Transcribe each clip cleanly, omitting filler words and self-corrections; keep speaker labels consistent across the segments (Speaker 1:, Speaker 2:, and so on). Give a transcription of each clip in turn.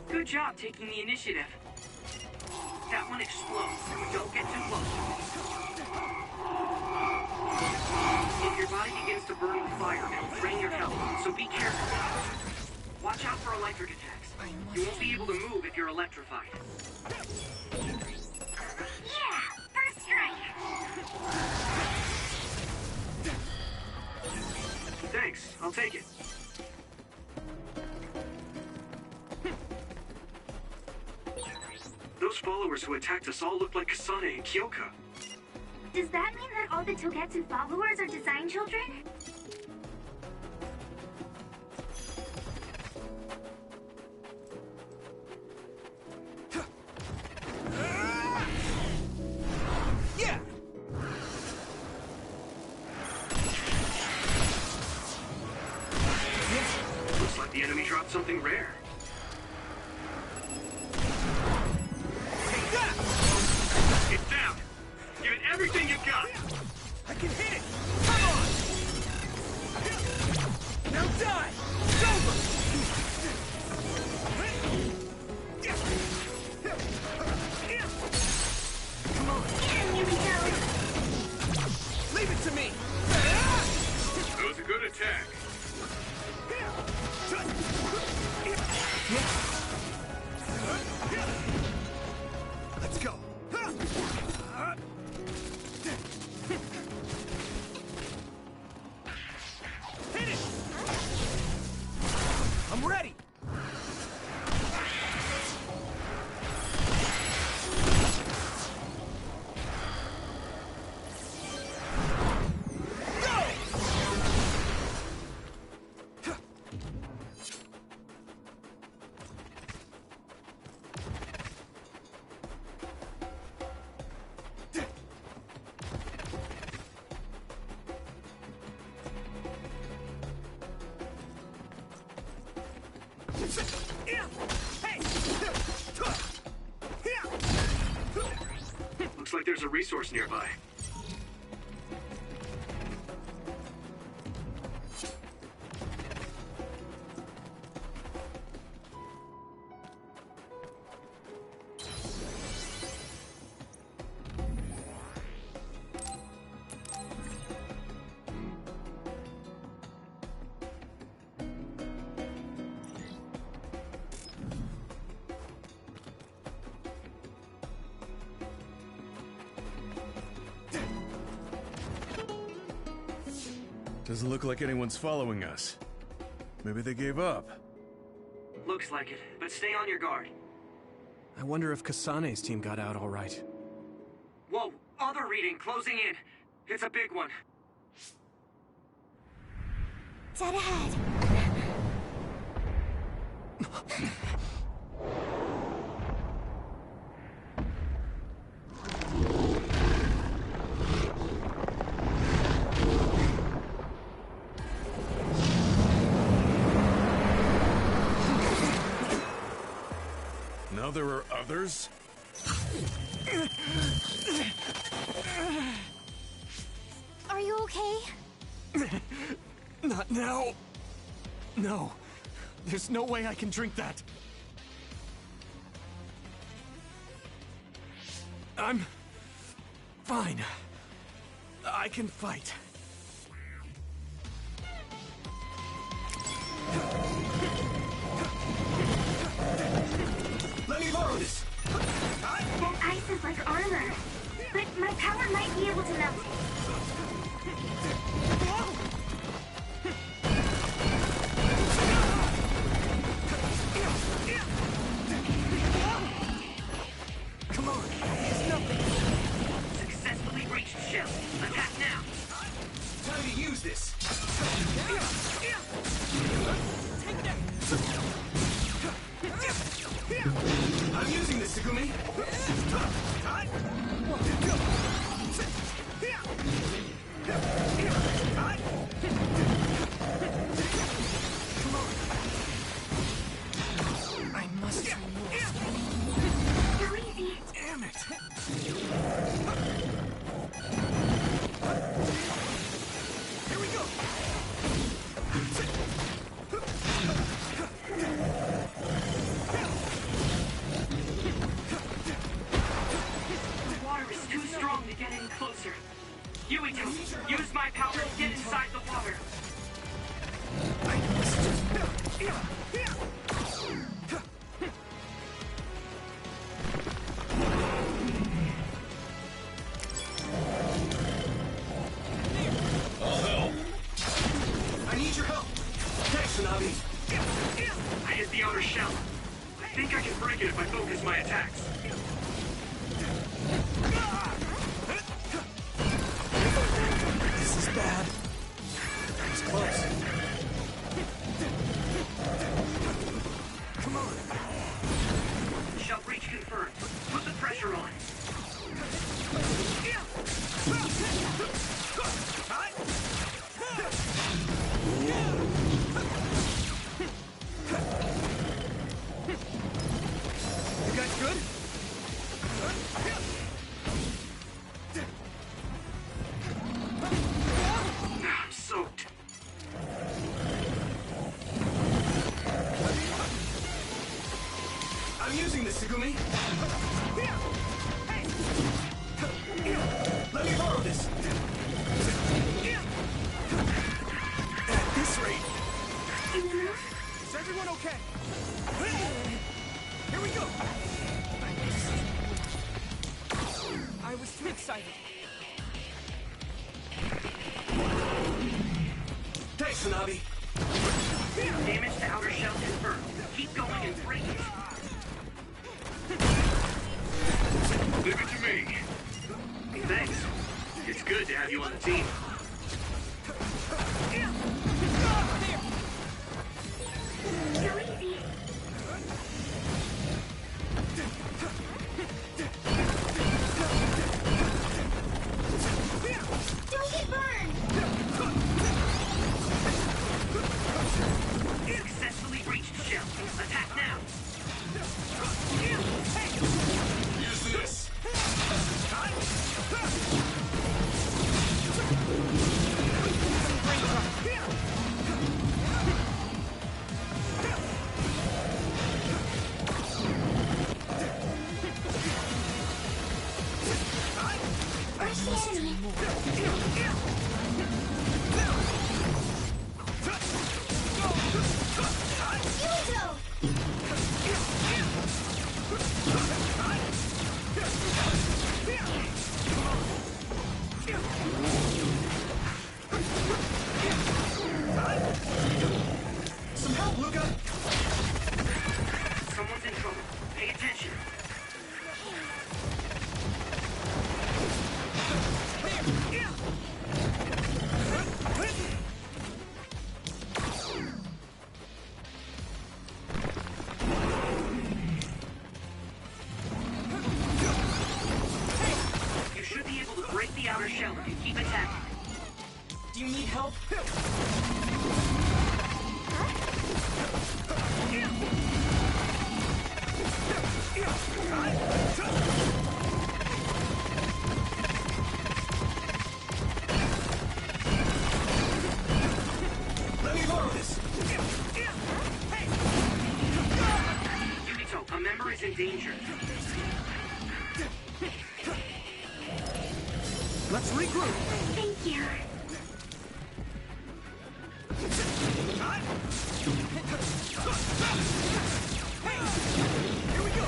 Speaker 1: Good job taking the initiative. That one explodes. Don't get too close. If your body begins to burn with fire, it'll drain your health, so be careful. Watch out for electric attacks. You won't be able to move if you're electrified.
Speaker 2: Yeah! First strike!
Speaker 1: Thanks. I'll take it. Those followers who attacked us all look like Kasane and Kyoka.
Speaker 2: Does that mean that all the Togetsu followers are design children?
Speaker 3: Yeah!
Speaker 1: Looks like the enemy dropped something rare. It's down! Give it everything you've got!
Speaker 3: I can hit it! Come on! Now die! It's over! Come on!
Speaker 2: Here we go!
Speaker 3: Leave it to me!
Speaker 1: That was a good attack.
Speaker 3: Let's go! Hit it! I'm ready!
Speaker 1: Looks like there's a resource nearby.
Speaker 4: Doesn't look like anyone's following us. Maybe they gave up.
Speaker 1: Looks like it, but stay on your guard.
Speaker 3: I wonder if Kasane's team got out all right.
Speaker 1: Whoa, other reading closing in. It's a big one.
Speaker 2: Dead ahead.
Speaker 4: Now there are others?
Speaker 2: Are you okay?
Speaker 3: Not now. No. There's no way I can drink that. I'm fine. I can fight. Let me borrow this.
Speaker 2: That ice is like armor. But my power might be able to melt it.
Speaker 3: Come on. It's nothing.
Speaker 1: Successfully reached shell. Attack now.
Speaker 3: Time to use this. Take that. I'm using this, Segumi.
Speaker 1: The water is too strong to get any closer. Yuito, use my power to get inside the water.
Speaker 5: I'll help.
Speaker 3: I need your help. Thanks, Tsunabi.
Speaker 1: I hit the outer shell. I think I can break it if I focus my attacks.
Speaker 3: This is bad. That was close. Come on.
Speaker 1: Shell breach confirmed. Put the pressure on.
Speaker 3: You guys good?
Speaker 1: I'm soaked.
Speaker 3: I'm using this, Segumi. Let me borrow this. At this rate. Is everyone okay? Here we go. I was too excited. Thanks, Tsunabi.
Speaker 1: Damage to outer shell confirmed. Keep going and break it. Leave it to me. Thanks. It's good to have you on the team.
Speaker 2: Go easy. Don't get burned.
Speaker 1: Successfully breached shell. Attack now.
Speaker 5: Use this.
Speaker 3: Some help, Luca.
Speaker 1: Someone's in trouble. Pay attention. You should be able to break the outer shell if you keep attacking.
Speaker 3: Do you need help? Let me borrow this.
Speaker 1: Yuito, a member is in danger.
Speaker 3: Let's regroup.
Speaker 2: Thank you.
Speaker 3: Here we go.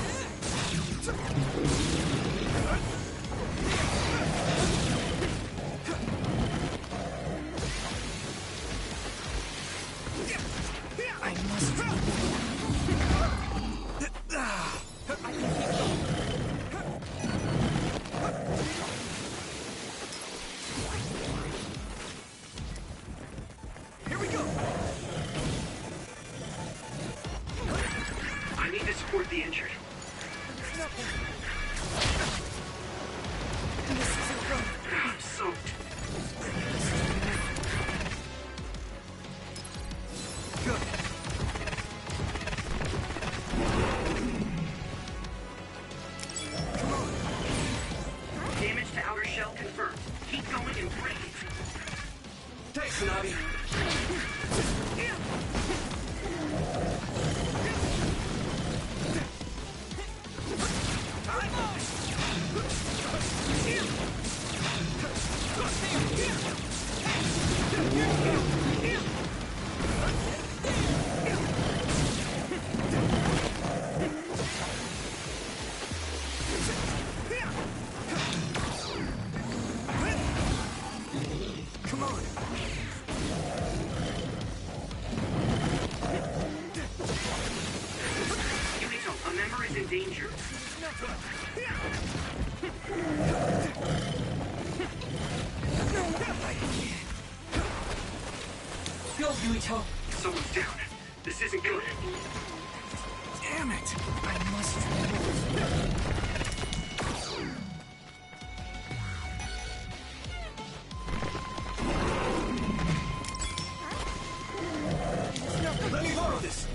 Speaker 3: I must. Here we go.
Speaker 1: I need to support the injured. I'm soaked.
Speaker 3: Good.
Speaker 1: Damage to outer shell confirmed. Keep going and break it.
Speaker 3: Thanks, Tsunabi.
Speaker 6: Go, Yuito!
Speaker 1: Someone's down. This isn't good.
Speaker 3: Damn it!
Speaker 6: I must remove.
Speaker 3: Let me borrow this!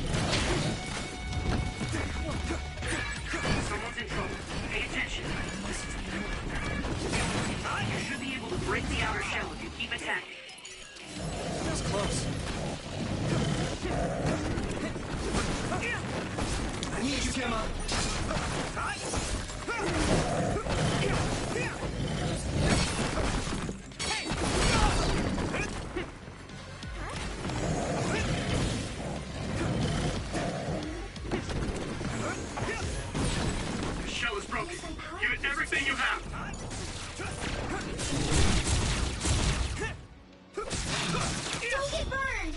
Speaker 1: Someone's in trouble. Pay attention. You should be able to break the outer shell if you keep attacking.
Speaker 3: That's close.
Speaker 6: I need you, Gemma!
Speaker 1: The shell is broken. Give it everything you have.
Speaker 2: Don't get burned!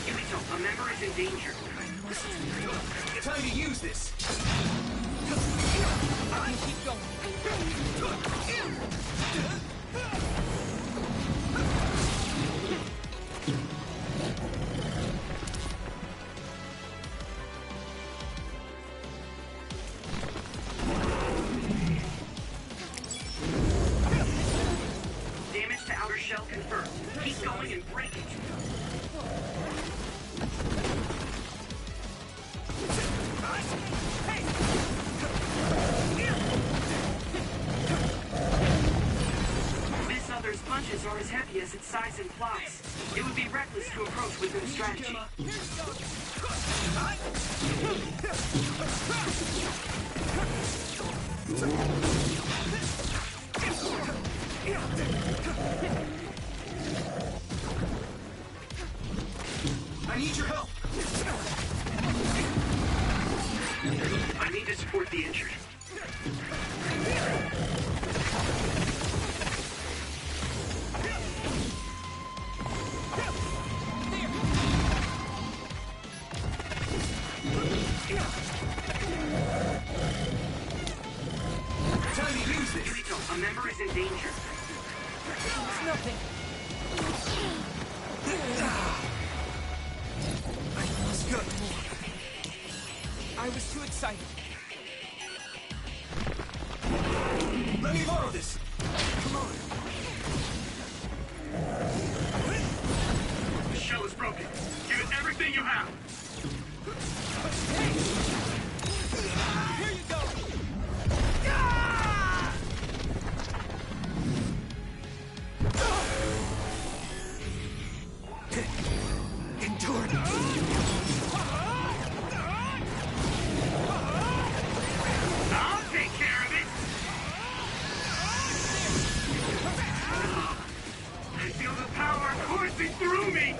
Speaker 1: Yuito, a member is in danger.
Speaker 6: Time to use this! Keep going.
Speaker 1: Damage to outer shell confirmed. Keep going and break it. This other's punches are as heavy as its size implies. It would be reckless to approach with no strategy.
Speaker 6: I need your help!
Speaker 1: I need to support the injured.
Speaker 6: Time to use this!
Speaker 1: Yuito, a member is in danger.
Speaker 6: It's nothing! I must go. I was too excited. Let me borrow this! Come on!
Speaker 1: The shell is broken. Give it everything you have.
Speaker 6: Here you go!
Speaker 3: Endure.
Speaker 1: I'll take care of it. I feel the power coursing through me.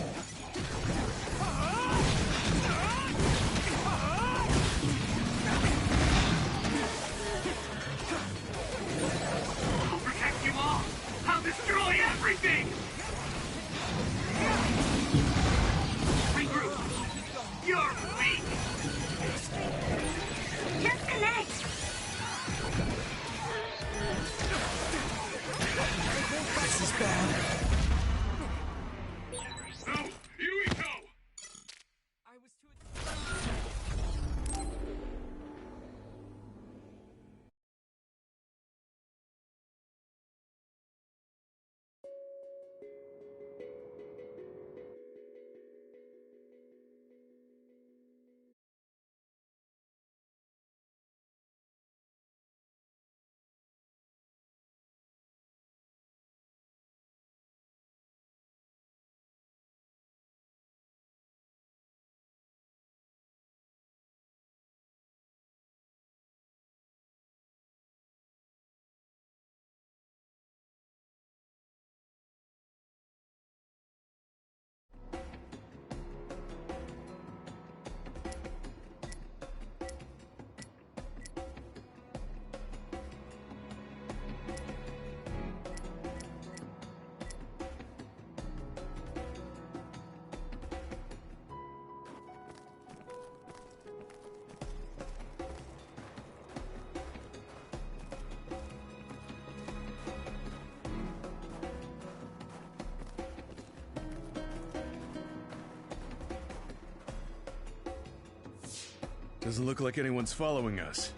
Speaker 4: Doesn't look like anyone's following us.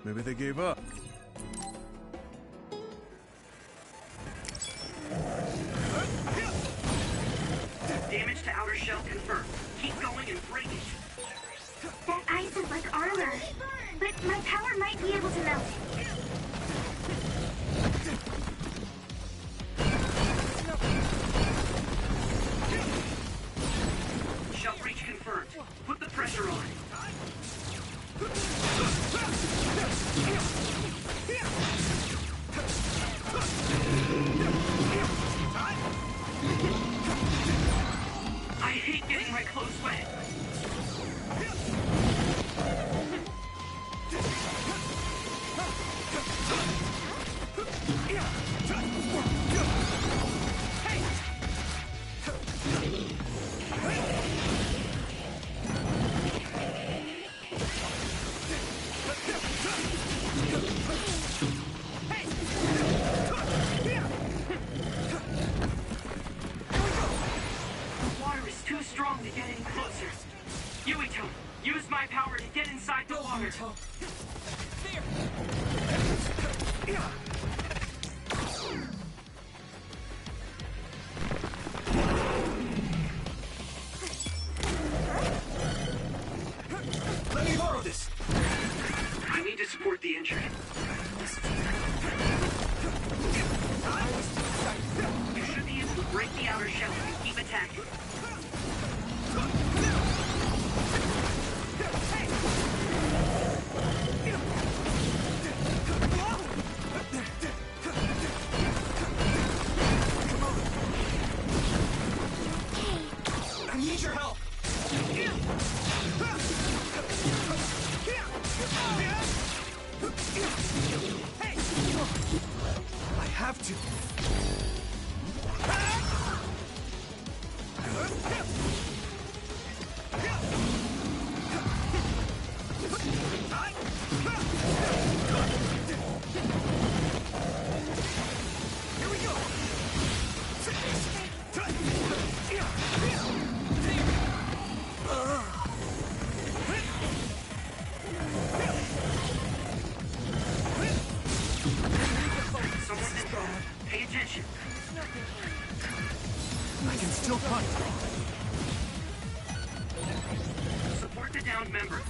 Speaker 4: Maybe they gave up.
Speaker 1: Damage to outer shell confirmed. Keep going and break it.
Speaker 2: That ice is like armor. But my power might be able to melt it.
Speaker 1: Shell breach confirmed. Put the pressure on. I hate getting my clothes wet. Water is too strong to get any closer. Yuito, use my power to get inside the water.
Speaker 6: Let me borrow this.
Speaker 1: I need to support the injured.
Speaker 6: I was too excited.
Speaker 1: You should be able to break the outer shell if you keep attacking.
Speaker 6: I need your help. I have to. Here we go.
Speaker 1: Someone's in trouble. Pay attention.
Speaker 3: I can still punch.
Speaker 1: Support the downed member.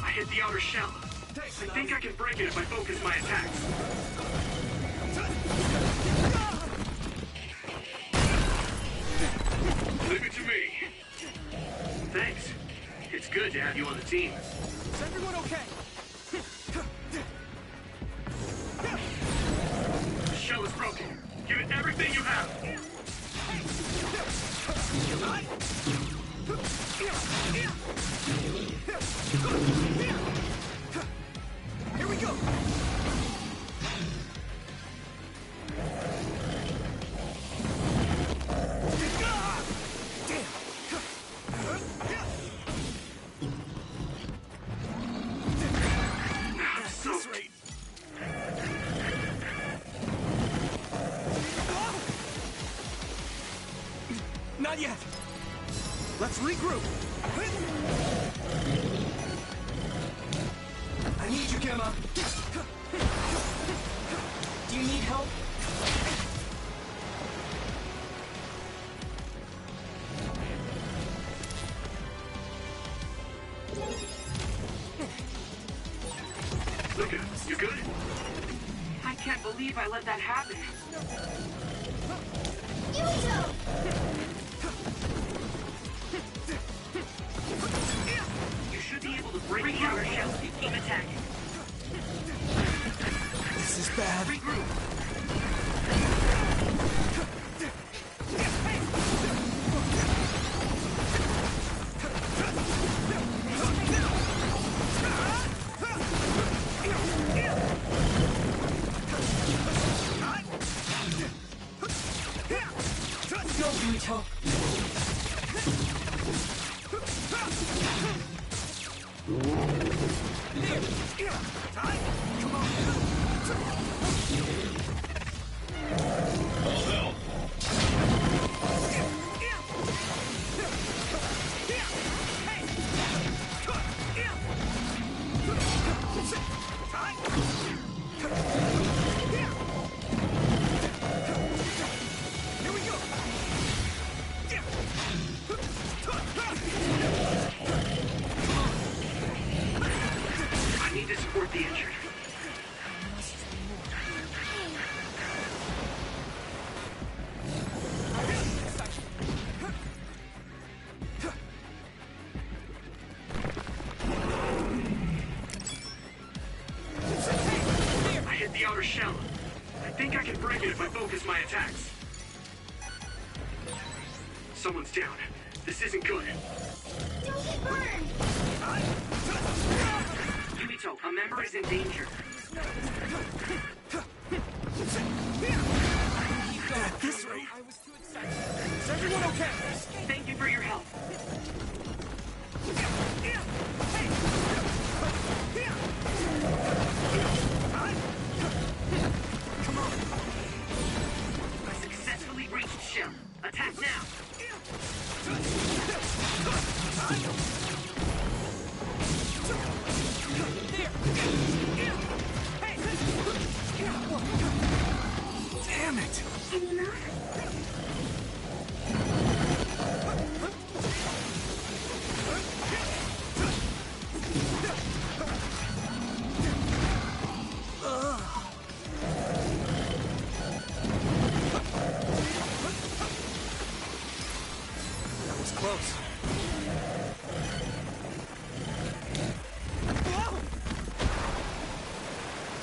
Speaker 1: I hit the outer shell. I think I can break it if I focus my attacks. Leave it to me. Thanks. It's good to have you on the team.
Speaker 6: Is everyone okay?
Speaker 1: The shell is broken. Give it everything you have.
Speaker 6: Here we go.
Speaker 1: So great.
Speaker 6: Not yet.
Speaker 3: Let's regroup.
Speaker 6: I need you, Gemma. Do you need help?
Speaker 1: Luca, you good? I can't believe I let that happen. You should be able to break the outer shell if you keep attacking.
Speaker 6: This is bad.
Speaker 1: Regroup.
Speaker 6: Go, Yuito. There.
Speaker 1: the outer shell. I think I can break it if I focus my attacks. Someone's down. This isn't good.
Speaker 2: Don't get burned!
Speaker 1: Yuito, a member is in danger.
Speaker 6: At this rate, I was too excited. Is everyone okay?
Speaker 1: Thank you for your help.
Speaker 6: Come on.
Speaker 1: I successfully breached shell. Attack now.
Speaker 6: Damn it!
Speaker 2: Any more?
Speaker 6: That was close.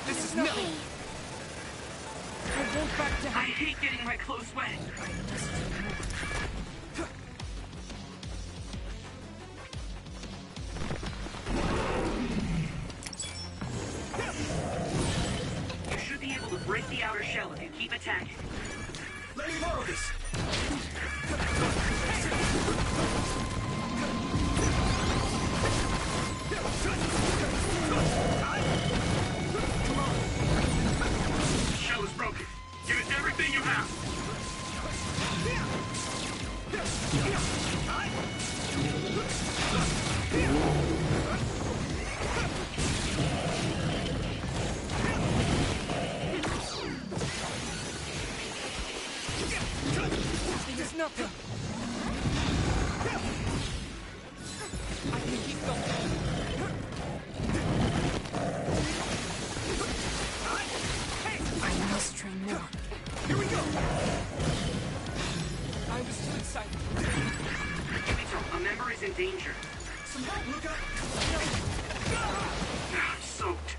Speaker 6: This is nothing. I won't back
Speaker 1: I
Speaker 6: down.
Speaker 1: hate getting my clothes wet. You should be able to break the outer shell if you keep attacking.
Speaker 6: Let me borrow this.
Speaker 1: The shell is broken. Give it everything you have.
Speaker 6: There's nothing. I can keep going. I must train more. Here we go. I was too excited.
Speaker 1: Yuito, a member is in danger.
Speaker 6: Some help, look up.
Speaker 1: I'm soaked.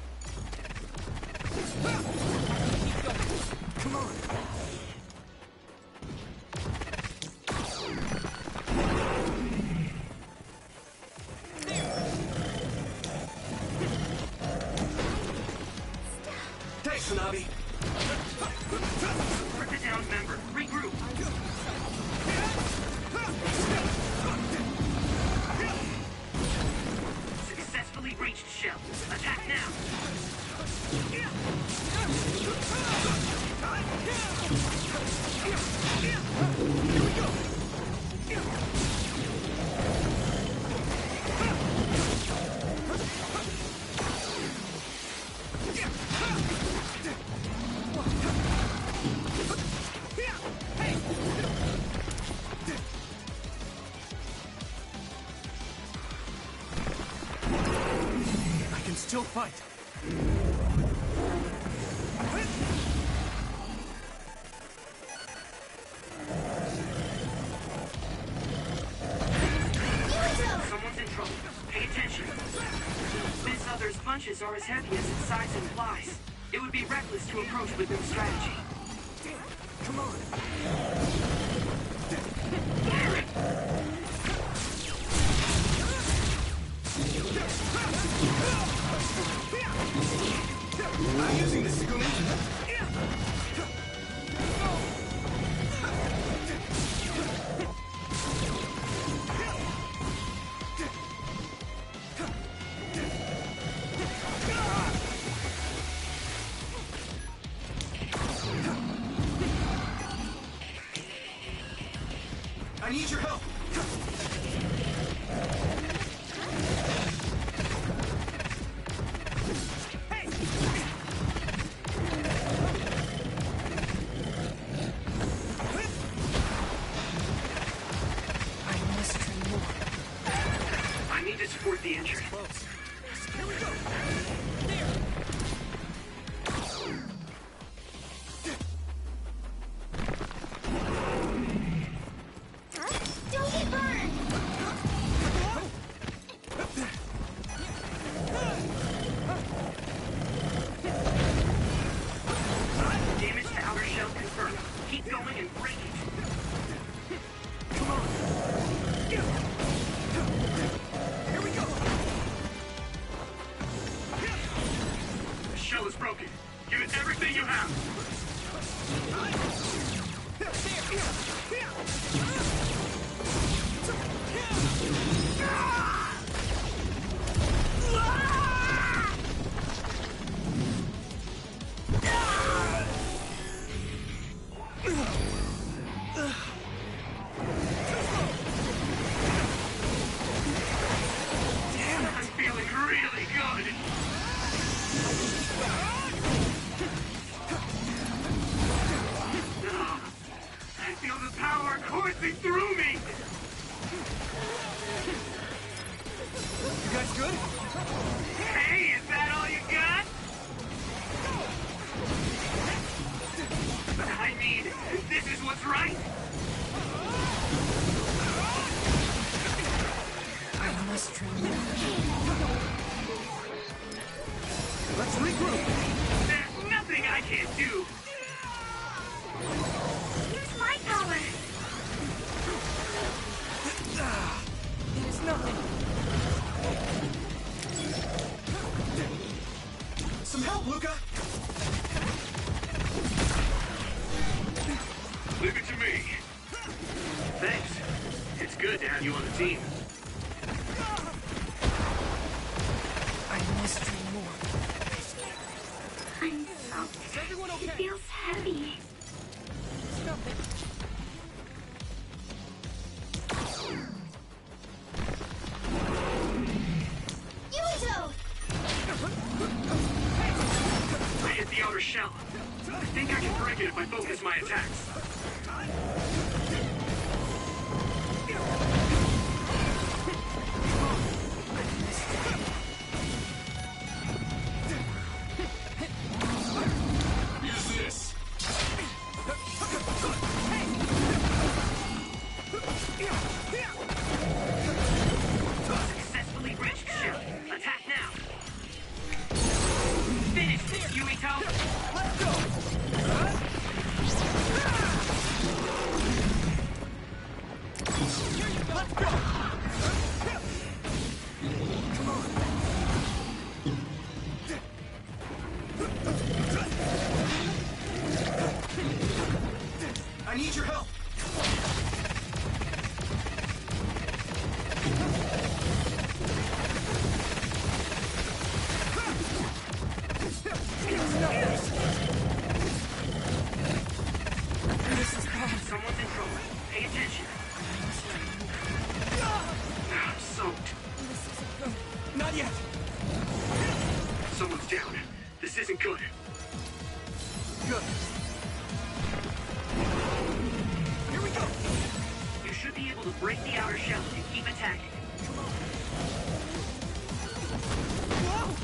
Speaker 6: I can keep going. Come on. Thanks, Hanabi.
Speaker 1: Rip it down, member. Regroup. Successfully breached shell. Attack now.
Speaker 3: I can still fight.
Speaker 1: Someone's in trouble. Pay attention. This other's punches are as heavy as its size implies. It would be reckless to approach with no strategy.
Speaker 6: Come on. I'm using the Segumi. I need your help. I must train more.
Speaker 1: I need to support the injured.
Speaker 6: Close. Here we go. There.
Speaker 1: have. I'm feeling really good. I feel the power coursing through me.
Speaker 6: You guys good?
Speaker 1: Hey, is that all you got? I mean, this is what's right.
Speaker 6: I must train.
Speaker 3: Let's regroup.
Speaker 1: There's nothing I can't do.
Speaker 2: Use my power.
Speaker 6: It's nothing.
Speaker 3: Some help, Luca.
Speaker 1: Leave it to me. Thanks. It's good to have you on the team.
Speaker 6: I must train more.
Speaker 2: I'm soaked.
Speaker 6: Is everyone
Speaker 2: It
Speaker 6: okay?
Speaker 2: feels heavy.
Speaker 6: It's nothing.
Speaker 2: Yuito!
Speaker 1: I hit the outer shell. I think I can break it if I focus my attacks.
Speaker 5: Use this.
Speaker 1: Successfully breached shell. Attack now. Finish this, Yuito.
Speaker 6: Let's go! Let's go!
Speaker 3: I need your help.
Speaker 6: This is bad.
Speaker 1: Someone's in trouble. Pay attention. I'm soaked.
Speaker 6: This isn't good. Not yet.
Speaker 1: Someone's down. This isn't good.
Speaker 3: Good.
Speaker 6: Here we go.
Speaker 1: You should be able to break the outer shell and keep attacking.
Speaker 6: Whoa!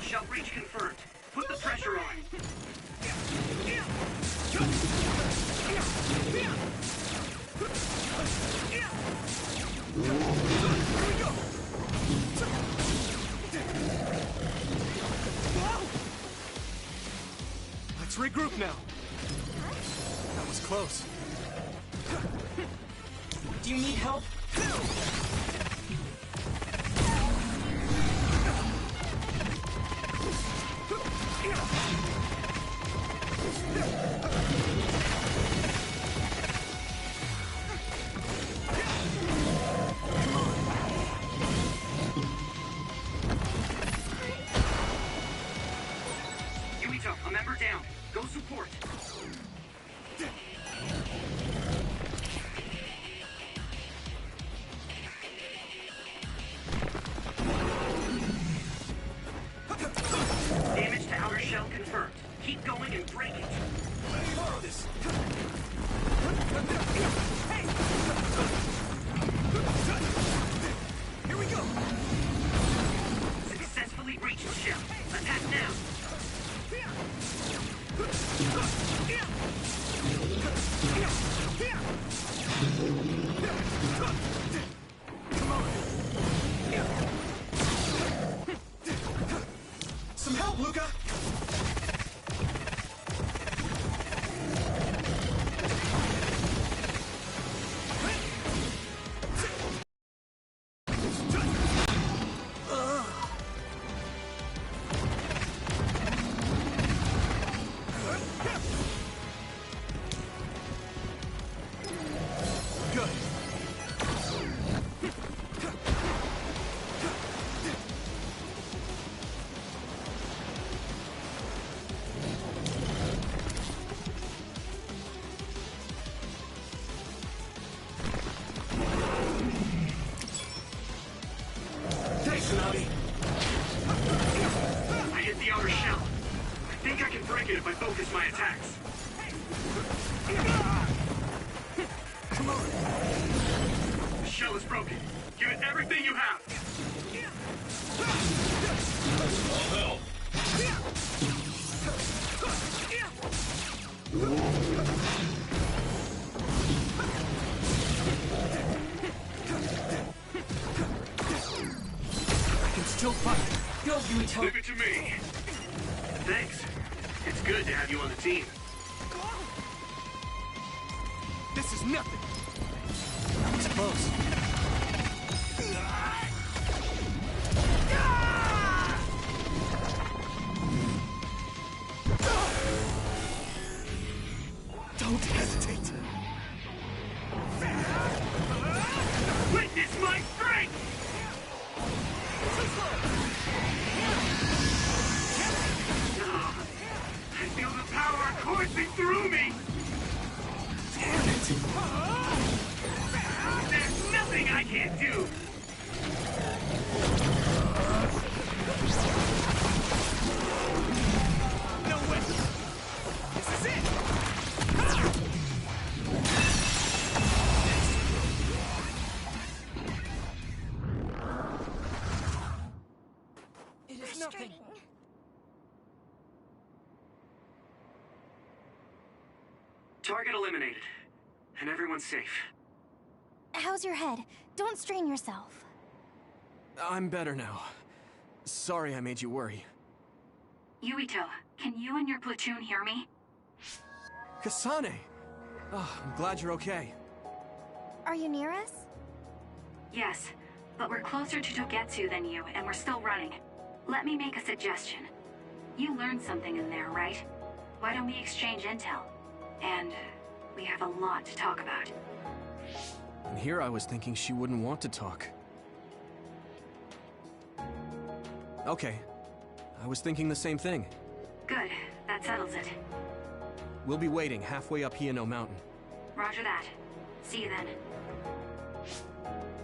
Speaker 1: Shell breach confirmed. Put the pressure on.
Speaker 3: Let's regroup now. That was close.
Speaker 6: Do you need help?
Speaker 1: Yuito, a member down. Go support. Damage to outer shell confirmed. Keep going and break it.
Speaker 3: Let me borrow this.
Speaker 6: Here we go.
Speaker 1: Successfully breached shell. Attack now.
Speaker 3: Some help, Luca!
Speaker 1: I hit the outer shell. I think I can break it if I focus my attacks.
Speaker 3: Come on!
Speaker 1: The shell is broken. Give it everything you have.
Speaker 5: I'll help.
Speaker 3: I can still fight.
Speaker 6: Go, Yuito.
Speaker 1: Leave it to me. Thanks. It's good to have you on the team.
Speaker 3: This is nothing. That was close. Don't hesitate.
Speaker 1: Witness my strength! I feel the power coursing through me!
Speaker 3: Damn it!
Speaker 1: There's nothing I can't do!
Speaker 3: No way! This is it!
Speaker 6: It is nothing.
Speaker 1: Target eliminated. And everyone's safe.
Speaker 2: How's your head? Don't strain yourself.
Speaker 3: I'm better now. Sorry I made you worry.
Speaker 7: Yuito, can you and your platoon hear me?
Speaker 3: Kasane! Oh, I'm glad you're okay.
Speaker 2: Are you near us?
Speaker 7: Yes, but we're closer to Togetsu than you, and we're still running. Let me make a suggestion. You learned something in there, right? Why don't we exchange intel? And we have a lot to talk about.
Speaker 3: And here I was thinking she wouldn't want to talk. Okay. I was thinking the same thing.
Speaker 7: Good, that settles it.
Speaker 3: We'll be waiting halfway up Hiano Mountain.
Speaker 7: Roger that. See you then.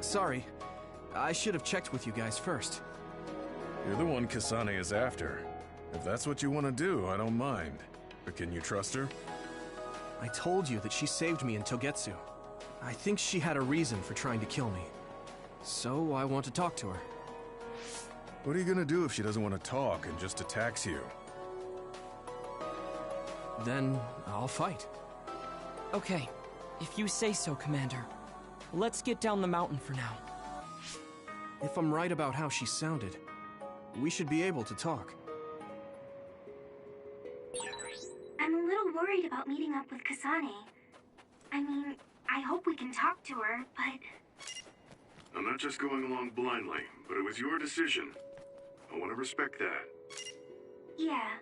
Speaker 3: Sorry. I should have checked with you guys first.
Speaker 4: You're the one Kasane is after. If that's what you want to do, I don't mind. But can you trust her?
Speaker 3: I told you that she saved me in Togetsu. I think she had a reason for trying to kill me. So I want to talk to her.
Speaker 4: What are you gonna do if she doesn't want to talk and just attacks you?
Speaker 3: Then I'll fight.
Speaker 6: Okay, if you say so, Commander. Let's get down the mountain for now.
Speaker 3: If I'm right about how she sounded, we should be able to talk.
Speaker 2: I'm a little worried about meeting up with Kasane. I mean, I hope we can talk to her, but...
Speaker 4: I'm not just going along blindly, but it was your decision. I want to respect that.
Speaker 2: Yeah.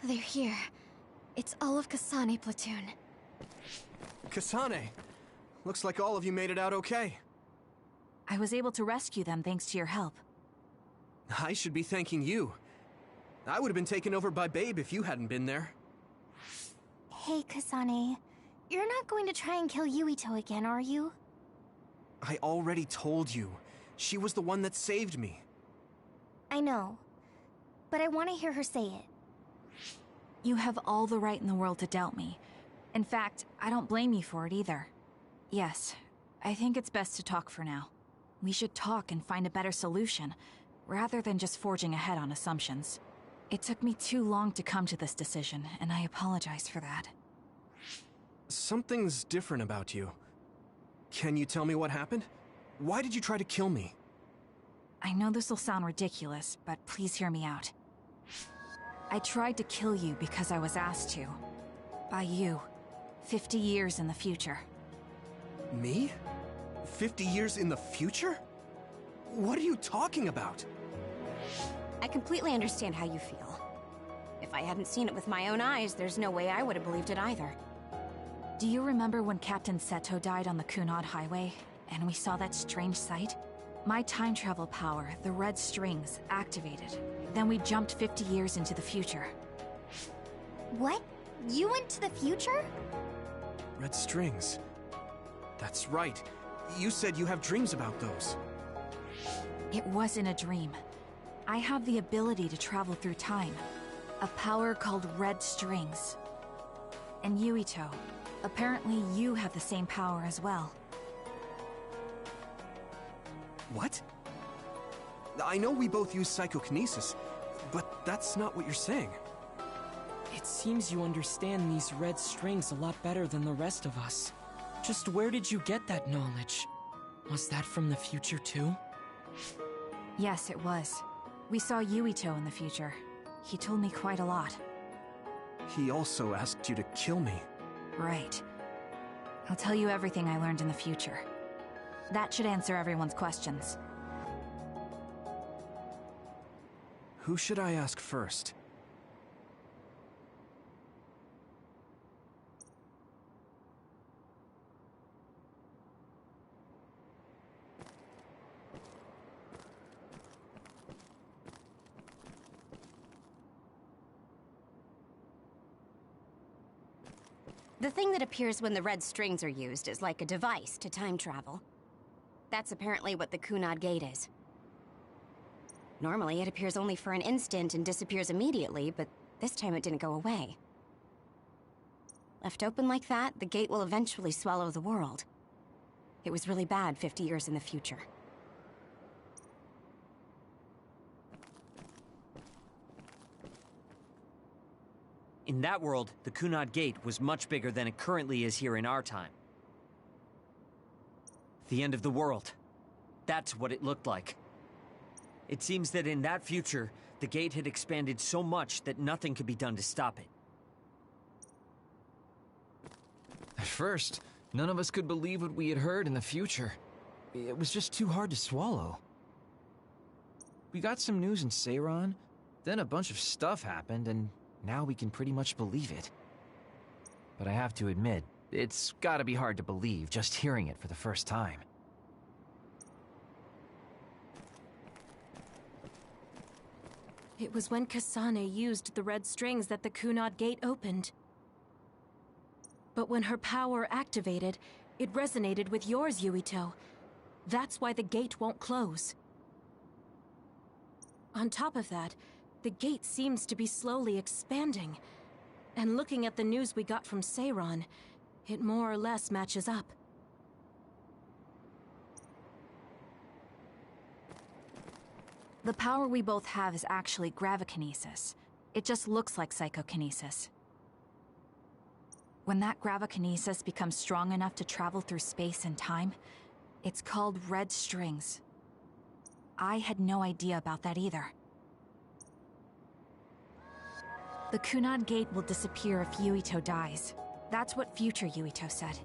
Speaker 8: They're here. It's all of Kasane platoon.
Speaker 3: Kasane! Looks like all of you made it out okay.
Speaker 7: I was able to rescue them thanks to your help.
Speaker 3: I should be thanking you. I would have been taken over by Babe if you hadn't been there.
Speaker 8: Hey, Kasane. You're not going to try and kill Yuito again, are you?
Speaker 3: I already told you. She was the one that saved me.
Speaker 8: I know. But I want to hear her say it.
Speaker 7: You have all the right in the world to doubt me. In fact, I don't blame you for it either. Yes, I think it's best to talk for now. We should talk and find a better solution, rather than just forging ahead on assumptions. It took me too long to come to this decision, and I apologize for that.
Speaker 3: Something's different about you. Can you tell me what happened? Why did you try to kill me?
Speaker 7: I know this will sound ridiculous, but please hear me out. I tried to kill you because I was asked to. By you. 50 years in the future.
Speaker 3: Me? 50 years in the future? What are you talking about?
Speaker 9: I completely understand how you feel. If I hadn't seen it with my own eyes, there's no way I would have believed it either.
Speaker 7: Do you remember when Captain Seto died on the Kunad Highway, and we saw that strange sight? My time travel power, the red strings, activated. Then we jumped 50 years into the future.
Speaker 8: What? You went to the future?
Speaker 3: Red strings. That's right. You said you have dreams about those.
Speaker 7: It wasn't a dream. I have the ability to travel through time. A power called red strings. And Yuito, apparently you have the same power as well.
Speaker 3: What? I know we both use psychokinesis, but that's not what you're saying.
Speaker 6: It seems you understand these red strings a lot better than the rest of us. Just where did you get that knowledge? Was that from the future too?
Speaker 7: Yes, it was. We saw Yuito in the future. He told me quite a lot.
Speaker 3: He also asked you to kill me.
Speaker 7: Right. I'll tell you everything I learned in the future. That should answer everyone's questions.
Speaker 3: Who should I ask first?
Speaker 9: The thing that appears when the red strings are used is like a device to time travel. That's apparently what the Kunad Gate is. Normally, it appears only for an instant and disappears immediately, but this time it didn't go away. Left open like that, the gate will eventually swallow the world. It was really bad 50 years in the future.
Speaker 10: In that world, the Kunad Gate was much bigger than it currently is here in our time. The end of the world. That's what it looked like. It seems that in that future, the gate had expanded so much that nothing could be done to stop it.
Speaker 11: At first, none of us could believe what we had heard in the future. It was just too hard to swallow. We got some news in Seiran, then a bunch of stuff happened, and now we can pretty much believe it. But I have to admit, it's gotta be hard to believe just hearing it for the first time.
Speaker 12: It was when Kasane used the red strings that the Kunad Gate opened. But when her power activated, it resonated with yours, Yuito. That's why the gate won't close. On top of that, the gate seems to be slowly expanding. And looking at the news we got from Seiran, it more or less matches up.
Speaker 7: The power we both have is actually gravikinesis. It just looks like psychokinesis. When that gravikinesis becomes strong enough to travel through space and time, it's called red strings. I had no idea about that either. The Kunad Gate will disappear if Yuito dies. That's what future Yuito said.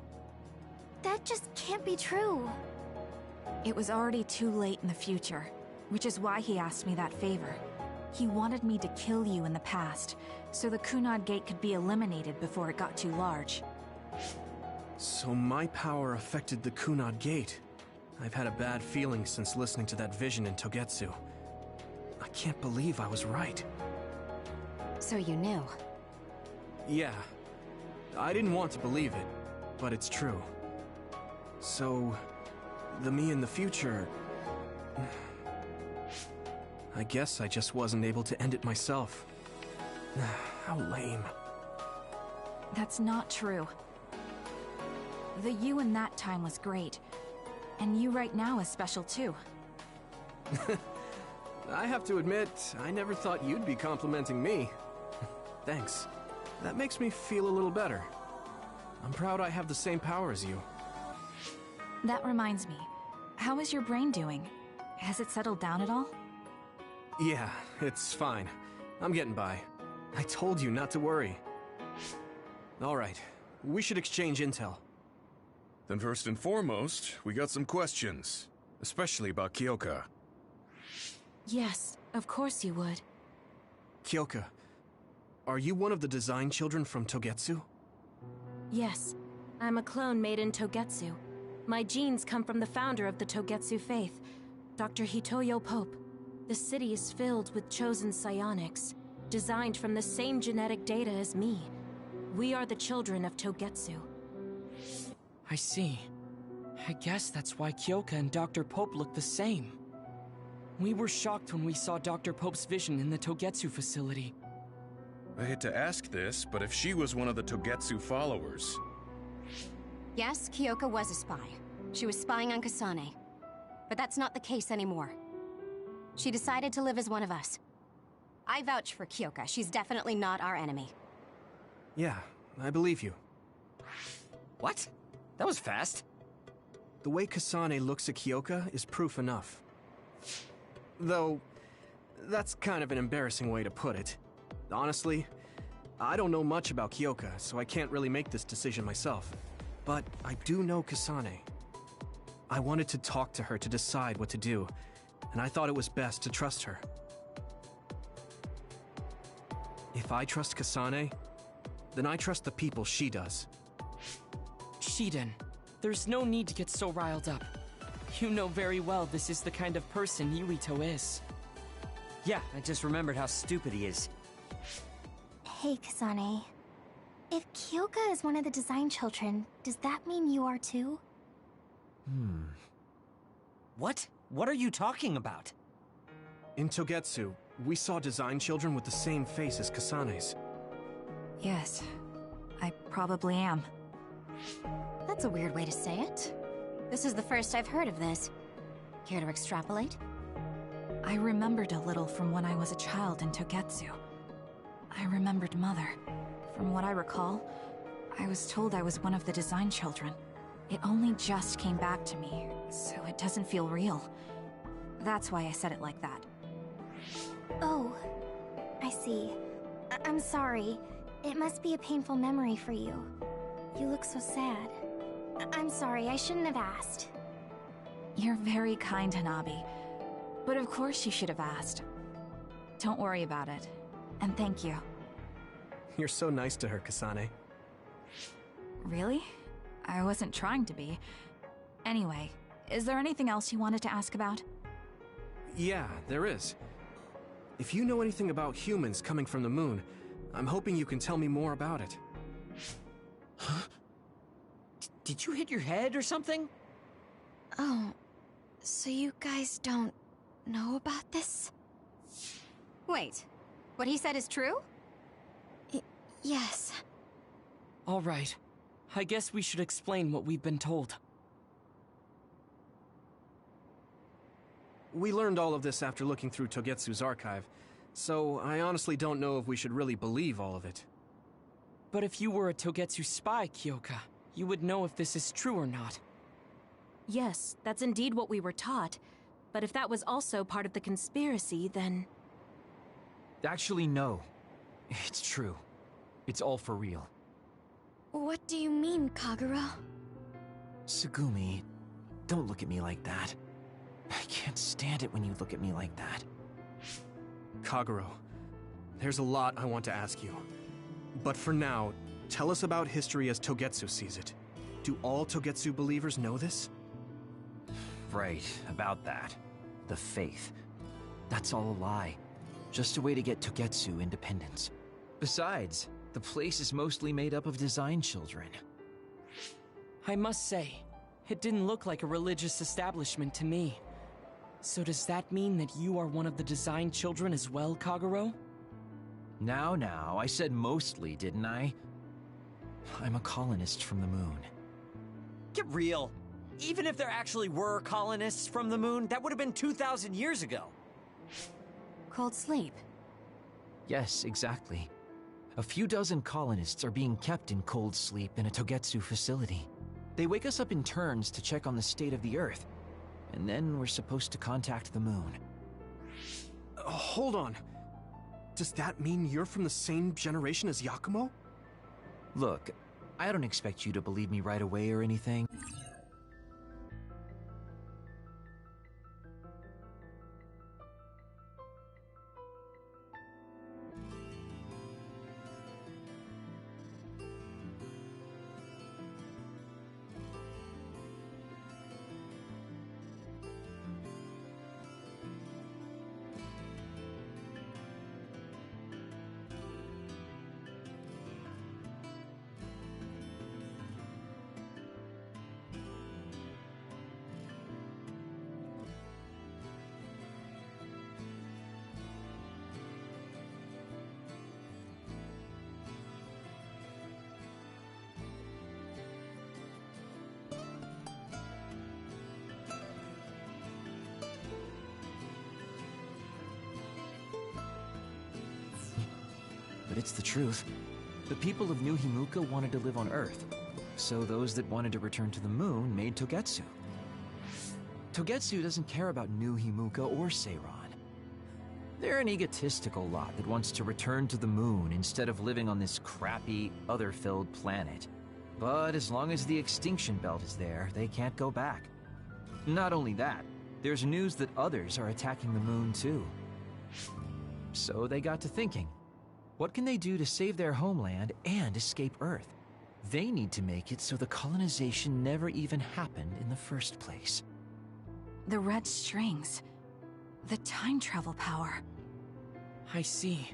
Speaker 8: That just can't be true.
Speaker 7: It was already too late in the future, which is why he asked me that favor.
Speaker 13: He wanted me to kill you in the past, so the Kunad Gate could be eliminated before it got too large.
Speaker 3: So my power affected the Kunad Gate. I've had a bad feeling since listening to that vision in Togetsu. I can't believe I was right.
Speaker 9: So you knew?
Speaker 3: Yeah. I didn't want to believe it, but it's true. So, the me in the future... I guess I just wasn't able to end it myself. How lame.
Speaker 13: That's not true. The you in that time was great, and you right now is special too.
Speaker 3: I have to admit, I never thought you'd be complimenting me. Thanks. That makes me feel a little better. I'm proud I have the same power as you.
Speaker 13: That reminds me, how is your brain doing? Has it settled down at all?
Speaker 3: Yeah, it's fine. I'm getting by. I told you not to worry. All right, we should exchange intel.
Speaker 4: Then first and foremost, we got some questions. Especially about Kyoka.
Speaker 12: Yes, of course you would.
Speaker 3: Kyoka, are you one of the design children from Togetsu?
Speaker 12: Yes, I'm a clone made in Togetsu. My genes come from the founder of the Togetsu faith, Dr. Hitoyo Pope. The city is filled with chosen psionics, designed from the same genetic data as me. We are the children of Togetsu.
Speaker 6: I see. I guess that's why Kyoka and Dr. Pope look the same. We were shocked when we saw Dr. Pope's vision in the Togetsu facility.
Speaker 4: I hate to ask this, but if she was one of the Togetsu followers...
Speaker 9: Yes, Kyoka was a spy. She was spying on Kasane. But that's not the case anymore. She decided to live as one of us. I vouch for Kyoka. She's definitely not our enemy.
Speaker 3: Yeah, I believe you.
Speaker 10: What? That was fast.
Speaker 3: The way Kasane looks at Kyoka is proof enough. Though, that's kind of an embarrassing way to put it. Honestly, I don't know much about Kyoka, so I can't really make this decision myself. But I do know Kasane. I wanted to talk to her to decide what to do, and I thought it was best to trust her. If I trust Kasane, then I trust the people she does.
Speaker 6: Shiden, there's no need to get so riled up. You know very well this is the kind of person Yuito is.
Speaker 10: Yeah, I just remembered how stupid he is.
Speaker 8: Hey, Kasane. If Kyoka is one of the design children, does that mean you are too?
Speaker 10: What? What are you talking about?
Speaker 3: In Togetsu, we saw design children with the same face as Kasane's.
Speaker 13: Yes, I probably am.
Speaker 9: That's a weird way to say it. This is the first I've heard of this. Care to extrapolate?
Speaker 13: I remembered a little from when I was a child in Togetsu. I remembered Mother. From what I recall, I was told I was one of the design children. It only just came back to me, so it doesn't feel real. That's why I said it like that.
Speaker 8: Oh, I see. I'm sorry. It must be a painful memory for you. You look so sad. I'm sorry, I shouldn't have asked.
Speaker 13: You're very kind, Hanabi. But of course you should have asked. Don't worry about it. And thank you.
Speaker 3: You're so nice to her, Kasane.
Speaker 13: Really? I wasn't trying to be. Anyway, is there anything else you wanted to ask about?
Speaker 3: Yeah, there is. If you know anything about humans coming from the moon, I'm hoping you can tell me more about it.
Speaker 10: Huh? Did you hit your head or something?
Speaker 8: Oh, so you guys don't know about this?
Speaker 9: Wait, what he said is true?
Speaker 8: Yes.
Speaker 6: All right. I guess we should explain what we've been told.
Speaker 3: We learned all of this after looking through Togetsu's archive, so I honestly don't know if we should really believe all of it.
Speaker 6: But if you were a Togetsu spy, Kyoka, you would know if this is true or not.
Speaker 12: Yes, that's indeed what we were taught. But if that was also part of the conspiracy, then...
Speaker 11: Actually, no. It's true. It's all for real.
Speaker 8: What do you mean, Kagura?
Speaker 11: Tsugumi, don't look at me like that. I can't stand it when you look at me like that.
Speaker 3: Kagero, there's a lot I want to ask you. But for now, tell us about history as Togetsu sees it. Do all Togetsu believers know this?
Speaker 11: Right, about that. The faith. That's all a lie. Just a way to get Togetsu independence. Besides, the place is mostly made up of design children.
Speaker 6: I must say, it didn't look like a religious establishment to me. So does that mean that you are one of the design children as well, Kagero?
Speaker 11: Now, I said mostly, didn't I? I'm a colonist from the moon.
Speaker 10: Get real. Even if there actually were colonists from the moon, that would have been 2,000 years ago.
Speaker 13: Cold sleep.
Speaker 11: Yes, exactly. A few dozen colonists are being kept in cold sleep in a Togetsu facility. They wake us up in turns to check on the state of the Earth, and then we're supposed to contact the moon.
Speaker 3: Hold on. Does that mean you're from the same generation as Yakumo?
Speaker 11: Look, I don't expect you to believe me right away or anything. But it's the truth. The people of New Himuka wanted to live on Earth, so those that wanted to return to the moon made Togetsu. Togetsu doesn't care about New Himuka or Seiran. They're an egotistical lot that wants to return to the moon instead of living on this crappy, other-filled planet. But as long as the extinction belt is there, they can't go back. Not only that, there's news that others are attacking the moon too. So they got to thinking. What can they do to save their homeland and escape Earth? They need to make it so the colonization never even happened in the first place.
Speaker 13: The red strings. The time travel power.
Speaker 6: I see.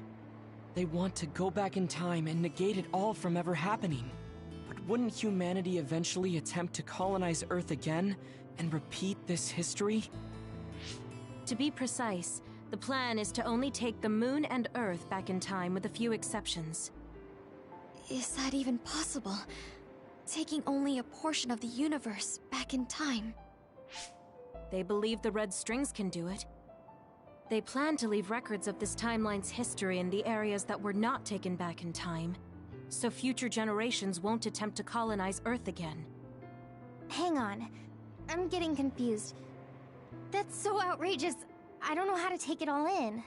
Speaker 6: They want to go back in time and negate it all from ever happening. But wouldn't humanity eventually attempt to colonize Earth again and repeat this history?
Speaker 12: To be precise, the plan is to only take the moon and Earth back in time with a few exceptions.
Speaker 8: Is that even possible? Taking only a portion of the universe back in time?
Speaker 12: They believe the red strings can do it. They plan to leave records of this timeline's history in the areas that were not taken back in time, so future generations won't attempt to colonize Earth again.
Speaker 8: Hang on. I'm getting confused. That's so outrageous. I don't know how to take it all in.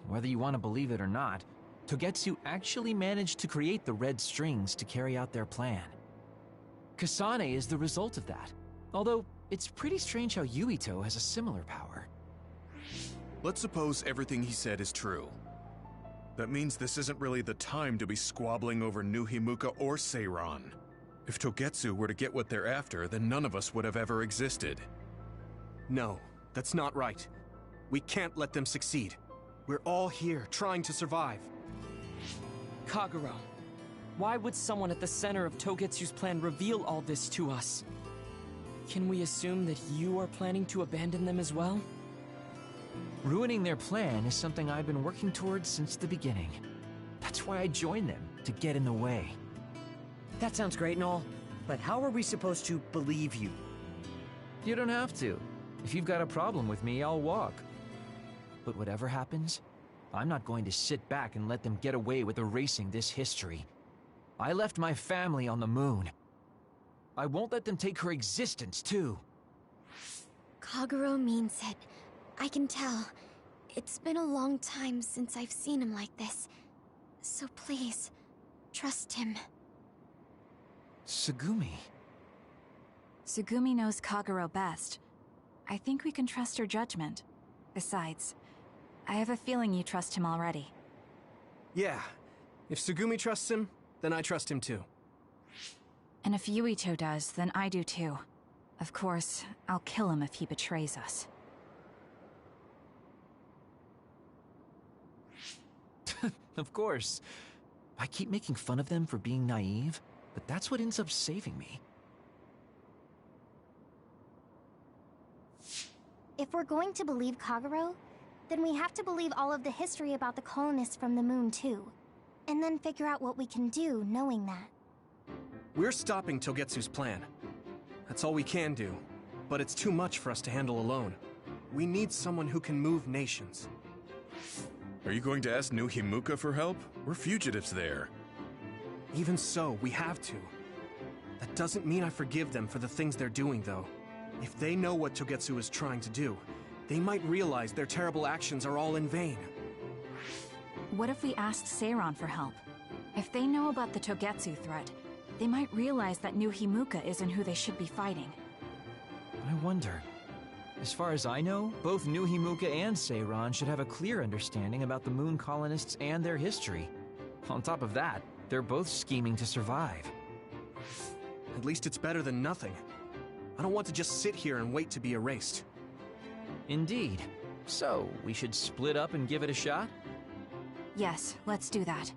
Speaker 11: Whether you want to believe it or not, Togetsu actually managed to create the red strings to carry out their plan. Kasane is the result of that, although it's pretty strange how Yuito has a similar power.
Speaker 4: Let's suppose everything he said is true. That means this isn't really the time to be squabbling over New Himuka or Seiran. If Togetsu were to get what they're after, then none of us would have ever existed.
Speaker 3: No, that's not right. We can't let them succeed. We're all here, trying to survive.
Speaker 6: Kagero, why would someone at the center of Togetsu's plan reveal all this to us? Can we assume that you are planning to abandon them as well?
Speaker 11: Ruining their plan is something I've been working towards since the beginning. That's why I joined them, to get in the way.
Speaker 10: That sounds great and all, but how are we supposed to believe you?
Speaker 11: You don't have to. If you've got a problem with me, I'll walk. But whatever happens, I'm not going to sit back and let them get away with erasing this history. I left my family on the moon. I won't let them take her existence, too.
Speaker 8: Kagero means it. I can tell. It's been a long time since I've seen him like this. So please, trust him.
Speaker 11: Tsugumi.
Speaker 13: Tsugumi knows Kagero best. I think we can trust her judgment. Besides, I have a feeling you trust him already.
Speaker 3: Yeah. If Tsugumi trusts him, then I trust him too.
Speaker 13: And if Yuito does, then I do too. Of course, I'll kill him if he betrays us.
Speaker 11: Of course. I keep making fun of them for being naive, but that's what ends up saving me.
Speaker 8: If we're going to believe Kagero, then we have to believe all of the history about the colonists from the moon too. And then figure out what we can do knowing that.
Speaker 3: We're stopping Togetsu's plan. That's all we can do. But it's too much for us to handle alone. We need someone who can move nations.
Speaker 4: Are you going to ask New Himuka for help? We're fugitives there.
Speaker 3: Even so, we have to. That doesn't mean I forgive them for the things they're doing, though. If they know what Togetsu is trying to do, they might realize their terrible actions are all in vain.
Speaker 13: What if we asked Seiran for help? If they know about the Togetsu threat, they might realize that New Himuka isn't who they should be fighting.
Speaker 11: I wonder. As far as I know, both New Himuka and Seiran should have a clear understanding about the moon colonists and their history. On top of that, they're both scheming to survive.
Speaker 3: At least it's better than nothing. I don't want to just sit here and wait to be erased.
Speaker 11: Indeed. So, we should split up and give it a shot?
Speaker 13: Yes, let's do that.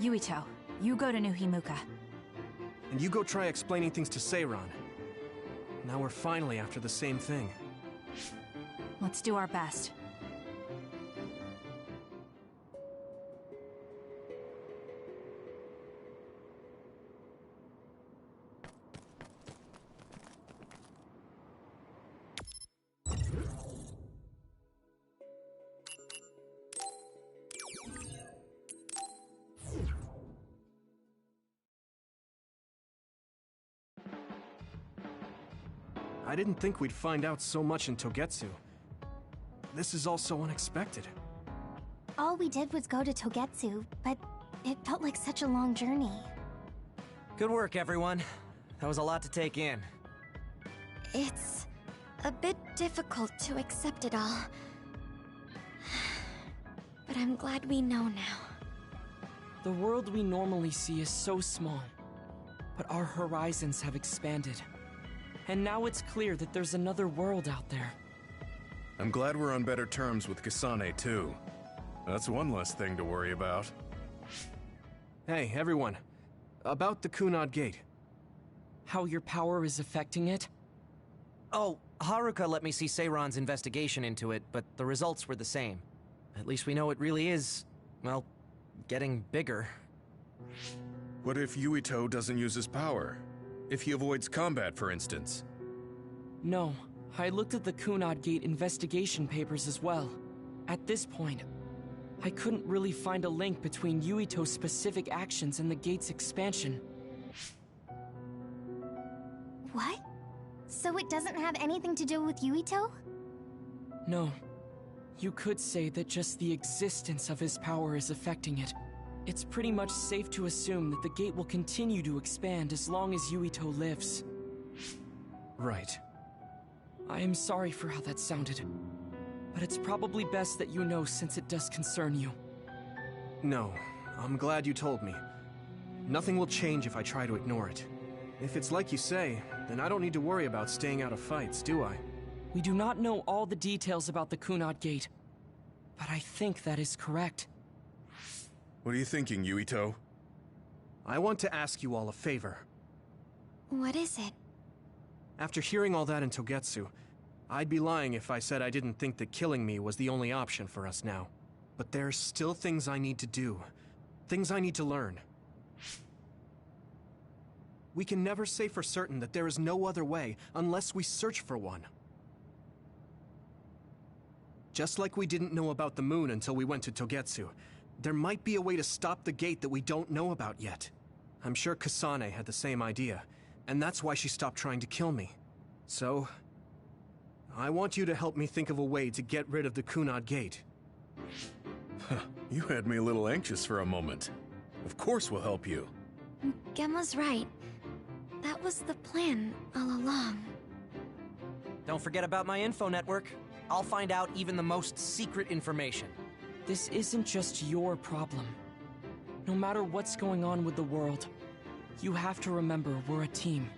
Speaker 13: Yuito, you go to New Himuka.
Speaker 3: And you go try explaining things to Seiran. Now we're finally after the same thing.
Speaker 13: Let's do our best.
Speaker 3: I didn't think we'd find out so much in Togetsu. This is all so unexpected.
Speaker 8: All we did was go to Togetsu, but it felt like such a long journey.
Speaker 14: Good work, everyone. That was a lot to take in.
Speaker 15: It's a bit difficult to accept it all. But I'm glad we know now.
Speaker 6: The world we normally see is so small, but our horizons have expanded. And now it's clear that there's another world out there.
Speaker 4: I'm glad we're on better terms with Kasane, too. That's one less thing to worry about.
Speaker 3: Hey, everyone. About the Kunad Gate.
Speaker 6: How your power is affecting it?
Speaker 14: Oh, Haruka let me see Seiran's investigation into it, but the results were the same. At least we know it really is, well, getting bigger.
Speaker 4: What if Yuito doesn't use his power? If he avoids combat, for instance?
Speaker 6: No, I looked at the Kunad Gate investigation papers as well. At this point, I couldn't really find a link between Yuito's specific actions and the gate's expansion.
Speaker 8: What? So it doesn't have anything to do with Yuito?
Speaker 6: No. You could say that just the existence of his power is affecting it. It's pretty much safe to assume that the gate will continue to expand as long as Yuito lives.
Speaker 3: Right.
Speaker 6: I am sorry for how that sounded, but it's probably best that you know since it does concern you.
Speaker 3: No, I'm glad you told me. Nothing will change if I try to ignore it. If it's like you say, then I don't need to worry about staying out of fights, do I?
Speaker 6: We do not know all the details about the Kunad Gate, but I think that is correct.
Speaker 4: What are you thinking, Yuito?
Speaker 3: I want to ask you all a favor.
Speaker 15: What is it?
Speaker 3: After hearing all that in Togetsu, I'd be lying if I said I didn't think that killing me was the only option for us now. But there's still things I need to do. Things I need to learn. We can never say for certain that there is no other way unless we search for one. Just like we didn't know about the moon until we went to Togetsu, there might be a way to stop the gate that we don't know about yet. I'm sure Kasane had the same idea, and that's why she stopped trying to kill me. So, I want you to help me think of a way to get rid of the Kunad Gate.
Speaker 4: You had me a little anxious for a moment. Of course we'll help you.
Speaker 15: Gemma's right. That was the plan all along.
Speaker 14: Don't forget about my info network. I'll find out even the most secret information.
Speaker 6: This isn't just your problem. No matter what's going on with the world, you have to remember we're a team.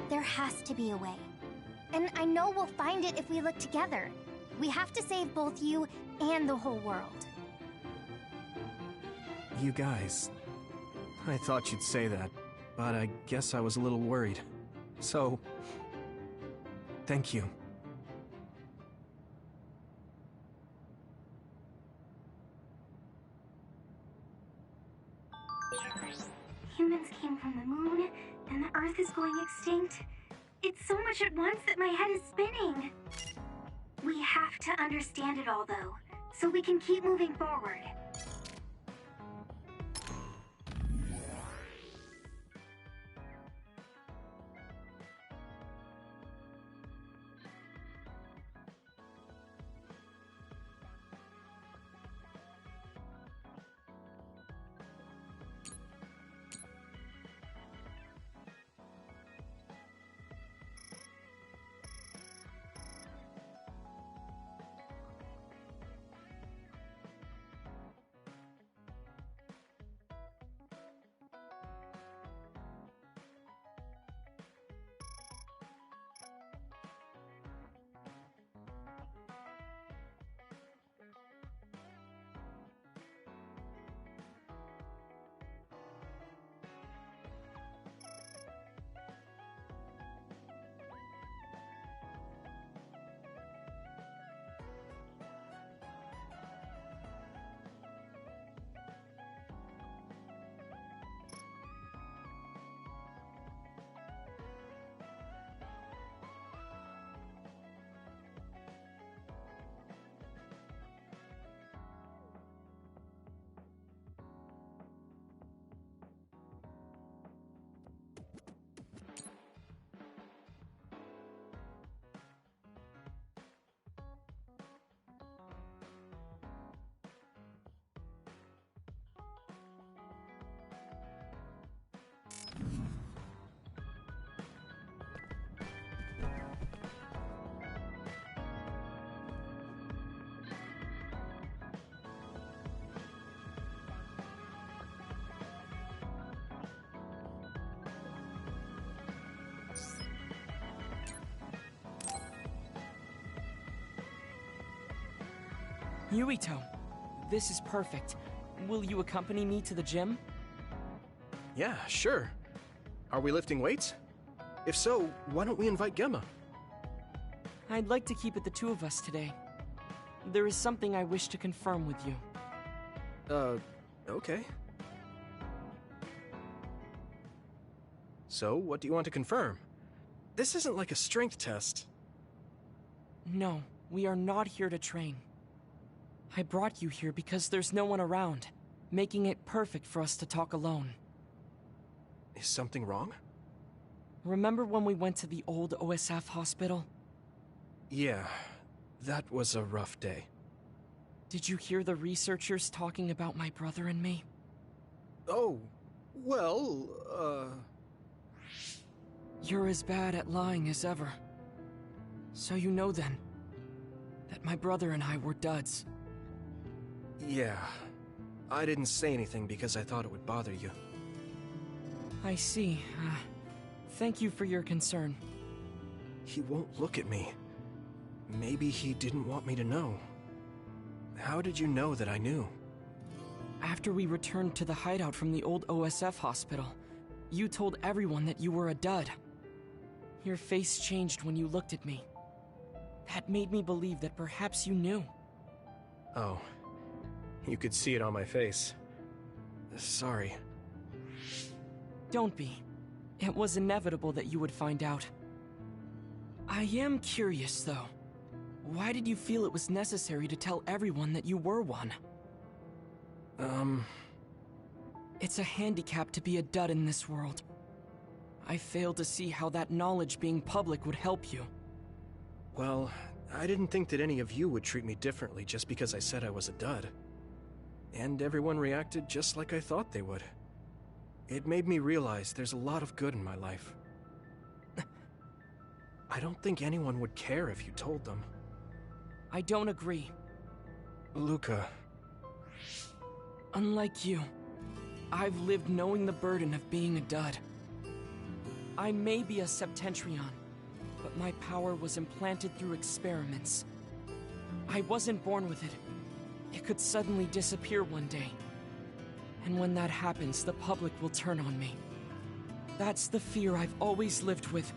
Speaker 8: There has to be a way. And I know we'll find it if we look together. We have to save both you and the whole world.
Speaker 3: You guys... I thought you'd say that, but I guess I was a little worried. So... thank you.
Speaker 2: Humans came from the moon, and the Earth is going extinct. It's so much at once that my head is spinning. We have to understand it all, though, so we can keep moving forward.
Speaker 6: Yuito, this is perfect. Will you accompany me to the gym?
Speaker 3: Yeah, sure. Are we lifting weights? If so, why don't we invite Gemma?
Speaker 6: I'd like to keep it the two of us today. There is something I wish to confirm with you.
Speaker 3: Okay. So, what do you want to confirm? This isn't like a strength test.
Speaker 6: No, we are not here to train. I brought you here because there's no one around, making it perfect for us to talk alone.
Speaker 3: Is something wrong?
Speaker 6: Remember when we went to the old OSF hospital?
Speaker 3: Yeah, that was a rough day.
Speaker 6: Did you hear the researchers talking about my brother and me?
Speaker 3: Oh, well,
Speaker 6: You're as bad at lying as ever. So you know then, that my brother and I were duds.
Speaker 3: Yeah. I didn't say anything because I thought it would bother you.
Speaker 6: I see. Thank you for your concern.
Speaker 3: He won't look at me. Maybe he didn't want me to know. How did you know that I knew?
Speaker 6: After we returned to the hideout from the old OSF hospital, you told everyone that you were a dud. Your face changed when you looked at me. That made me believe that perhaps you knew.
Speaker 3: Oh. You could see it on my face. Sorry.
Speaker 6: Don't be. It was inevitable that you would find out. I am curious, though. Why did you feel it was necessary to tell everyone that you were one? It's a handicap to be a dud in this world. I fail to see how that knowledge being public would help you.
Speaker 3: Well, I didn't think that any of you would treat me differently just because I said I was a dud. And everyone reacted just like I thought they would. It made me realize there's a lot of good in my life. I don't think anyone would care if you told them.
Speaker 6: I don't agree.
Speaker 3: Luca.
Speaker 6: Unlike you, I've lived knowing the burden of being a dud. I may be a Septentrion, but my power was implanted through experiments. I wasn't born with it. It could suddenly disappear one day. And when that happens, the public will turn on me. That's the fear I've always lived with.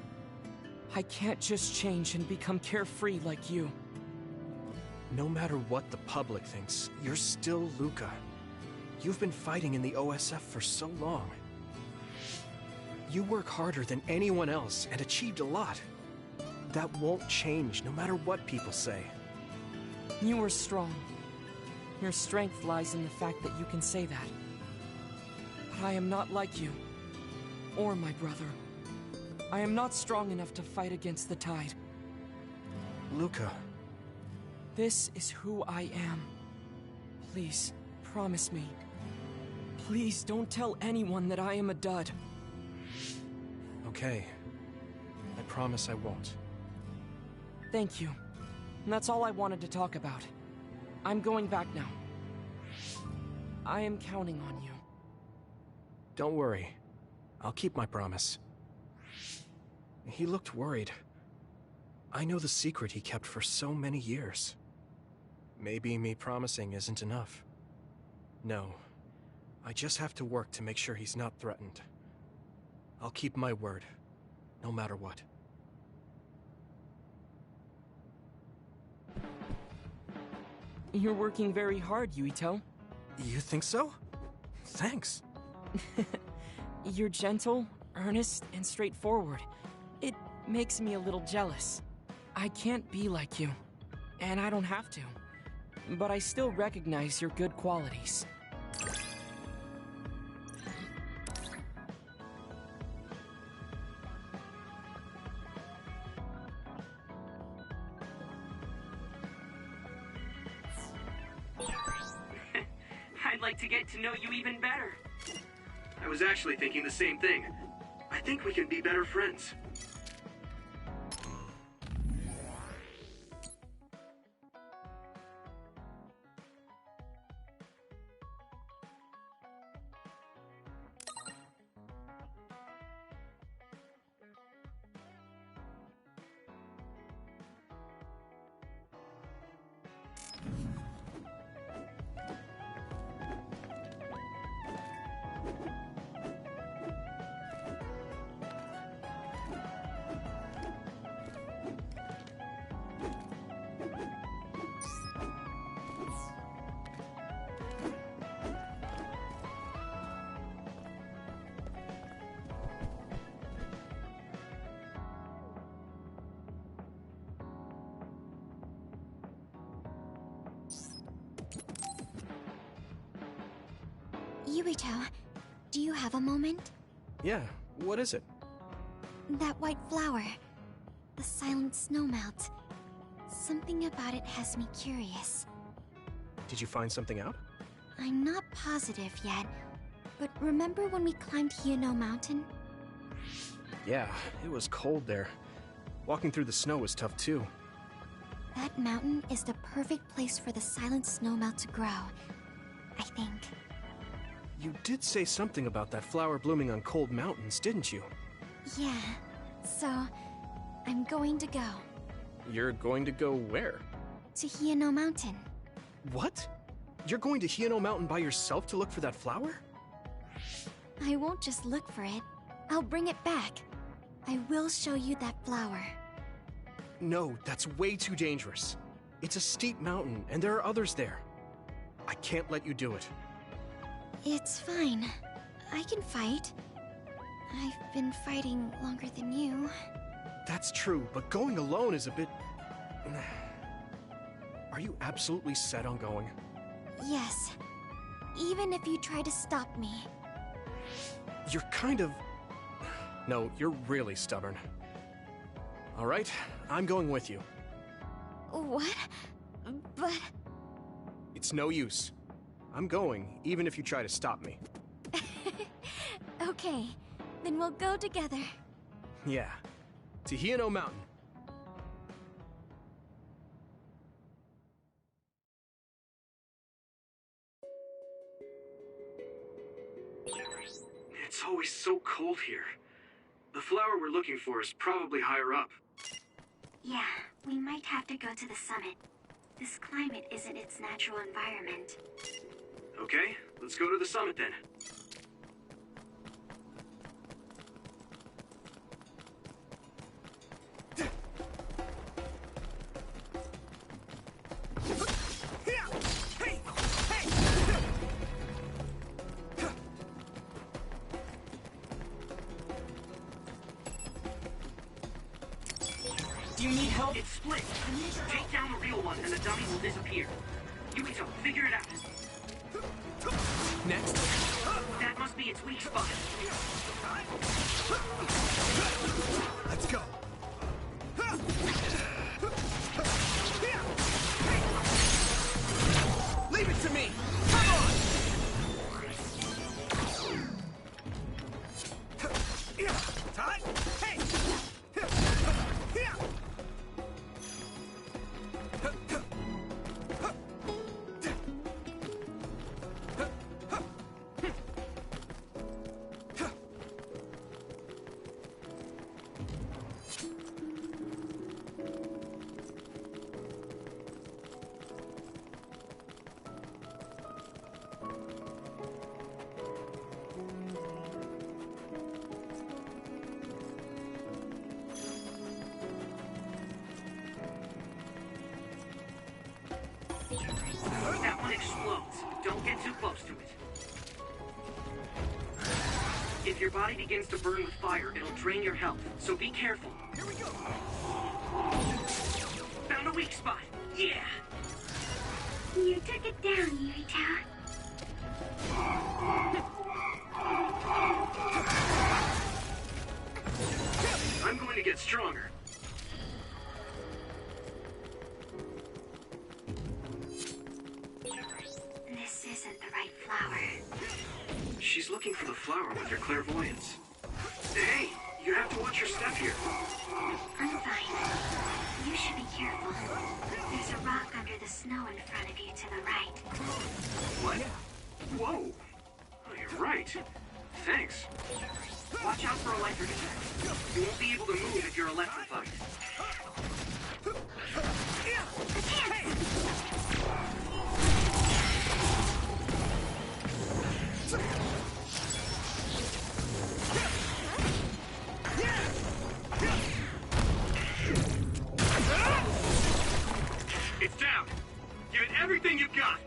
Speaker 6: I can't just change and become carefree like you.
Speaker 3: No matter what the public thinks, you're still Luca. You've been fighting in the OSF for so long. You work harder than anyone else and achieved a lot. That won't change no matter what people say.
Speaker 6: You are strong. Your strength lies in the fact that you can say that. But I am not like you, or my brother. I am not strong enough to fight against the tide.
Speaker 3: Luca.
Speaker 6: This is who I am. Please, promise me. Please don't tell anyone that I am a dud.
Speaker 3: Okay. I promise I won't.
Speaker 6: Thank you. And that's all I wanted to talk about. I'm going back now. I am counting on you.
Speaker 3: Don't worry. I'll keep my promise. He looked worried. I know the secret he kept for so many years. Maybe me promising isn't enough. No. I just have to work to make sure he's not threatened. I'll keep my word, no matter what.
Speaker 6: You're working very hard, Yuito.
Speaker 3: You think so? Thanks.
Speaker 6: You're gentle, earnest, and straightforward. It makes me a little jealous. I can't be like you, and I don't have to. But I still recognize your good qualities.
Speaker 1: I'd like to get to know you even better. I was actually thinking the same thing. I think we can be better friends.
Speaker 15: Yuito, do you have a moment?
Speaker 3: Yeah, what is it?
Speaker 15: That white flower. The silent snowmelt. Something about it has me curious.
Speaker 3: Did you find something out?
Speaker 15: I'm not positive yet, but remember when we climbed Yuito Mountain?
Speaker 3: Yeah, it was cold there. Walking through the snow was tough too.
Speaker 15: That mountain is the perfect place for the silent snowmelt to grow, I think.
Speaker 3: You did say something about that flower blooming on cold mountains, didn't you?
Speaker 15: Yeah, so I'm going to go.
Speaker 3: You're going to go where?
Speaker 15: To Yuito Mountain.
Speaker 3: What? You're going to Yuito Mountain by yourself to look for that flower?
Speaker 15: I won't just look for it. I'll bring it back. I will show you that flower.
Speaker 3: No, that's way too dangerous. It's a steep mountain, and there are others there. I can't let you do it.
Speaker 15: It's fine. I can fight. I've been fighting longer than you.
Speaker 3: That's true, but going alone is a bit... Are you absolutely set on going?
Speaker 15: Yes. Even if you try to stop me.
Speaker 3: You're kind of... No, you're really stubborn. Alright, I'm going with you.
Speaker 15: What? But...
Speaker 3: It's no use. I'm going, even if you try to stop me.
Speaker 15: Okay, then we'll go together.
Speaker 3: Yeah, to Yuito Mountain.
Speaker 1: It's always so cold here. The flower we're looking for is probably higher up.
Speaker 2: Yeah, we might have to go to the summit. This climate isn't its natural environment.
Speaker 1: Okay, let's go to the summit then.
Speaker 6: Do you need help?
Speaker 1: It's split. Take down the real one and the dummy will disappear. Yuito, figure it out.
Speaker 3: Next.
Speaker 1: That must be its weak spot.
Speaker 3: Let's go. Leave it to me. Come on. Time. Hey.
Speaker 1: That one explodes. Don't get too close to it. If your body begins to burn with fire, it'll drain your health, so be careful.
Speaker 3: Here we go.
Speaker 1: Found a weak spot. Yeah.
Speaker 2: You took it down, Yuito.
Speaker 1: I'm going to get stronger.
Speaker 2: This isn't the right flower.
Speaker 1: She's looking for the flower with her clairvoyance. Hey, you have to watch your step here.
Speaker 2: I'm fine. You should be careful. There's a rock under the snow in front of you to the right.
Speaker 1: What? Whoa. Oh, you're right. Thanks. Watch out for electric attacks. You won't be able to move if you're electrified. It's down. Give it everything you've got.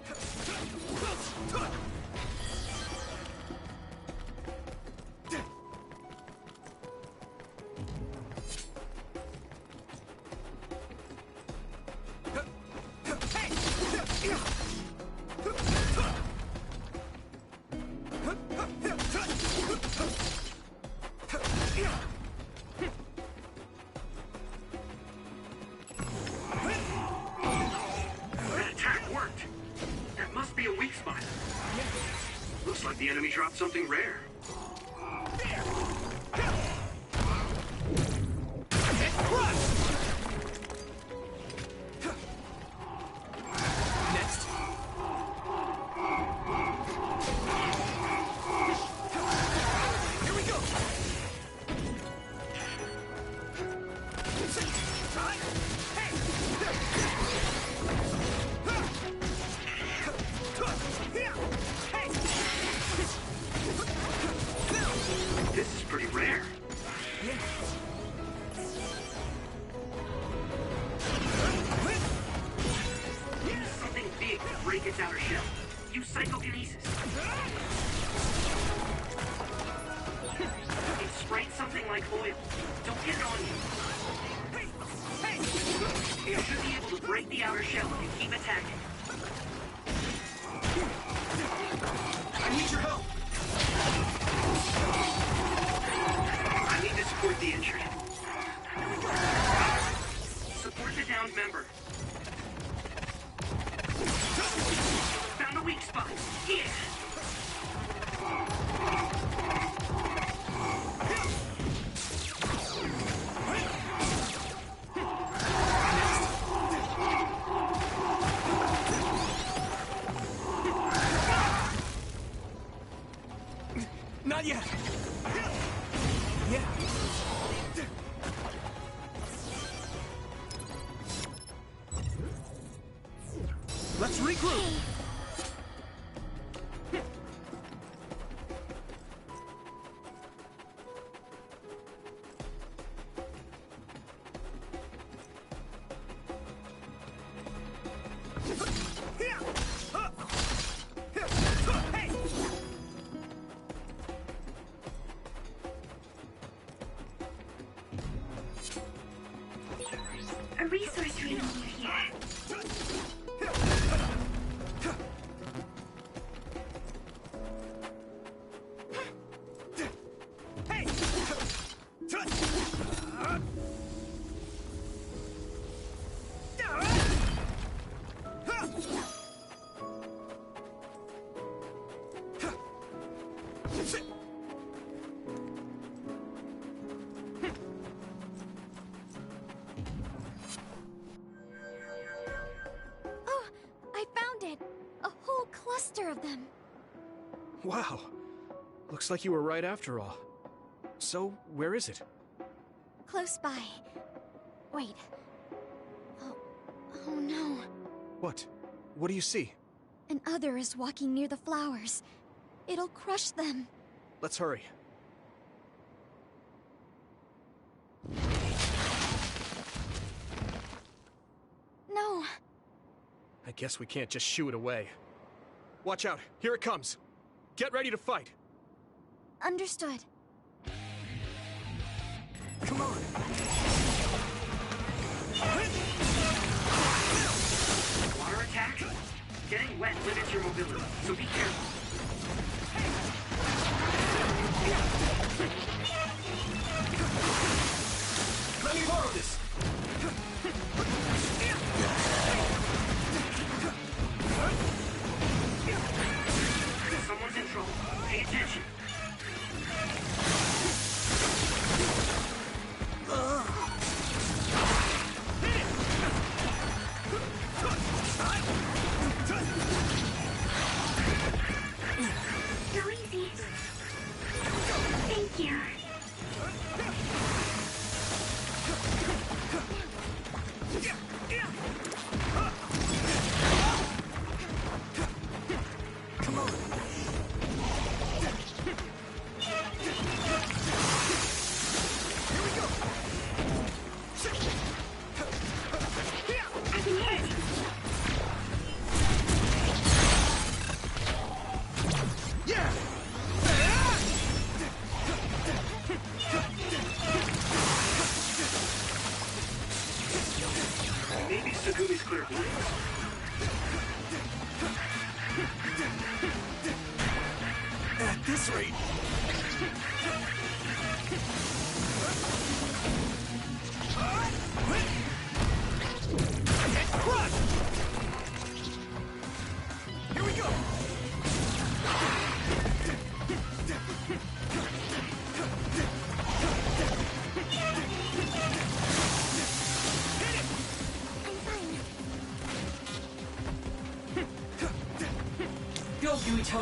Speaker 1: That attack worked. That must be a weak spot. Looks like the enemy dropped something rare.
Speaker 3: Next. Here we go. Time.
Speaker 1: This is pretty rare.
Speaker 3: Yeah.
Speaker 1: Use something big to break its outer shell. Use psychokinesis. It sprayed something like oil. Don't get it on you. You should be able to break the outer shell if you keep attacking.
Speaker 3: I need your help.
Speaker 1: I need to support the injured. Support the downed member. Found a weak spot. Yeah.
Speaker 3: Not yet! Yeah. Let's regroup!
Speaker 2: A resource reading near here.
Speaker 15: Oh, I found it! A whole cluster of them.
Speaker 3: Wow. Looks like you were right after all. So, where is it?
Speaker 15: Close by. Wait. Oh no.
Speaker 3: What? What do you see?
Speaker 15: An other is walking near the flowers. It'll crush them.
Speaker 3: Let's hurry.
Speaker 15: No.
Speaker 3: I guess we can't just shoo it away. Watch out, here it comes. Get ready to fight.
Speaker 15: Understood.
Speaker 3: Come on.
Speaker 1: Water attack? Getting wet limits your mobility, so be careful. Let me borrow this. Someone's in trouble. Pay attention.
Speaker 2: Go easy. Thank you.
Speaker 3: Come on. Here we go.
Speaker 2: I can hit.
Speaker 3: Yeah.
Speaker 1: Maybe Segumi's clairvoyance.
Speaker 3: At this rate. Crush! Here we go.
Speaker 6: Go, Yuito!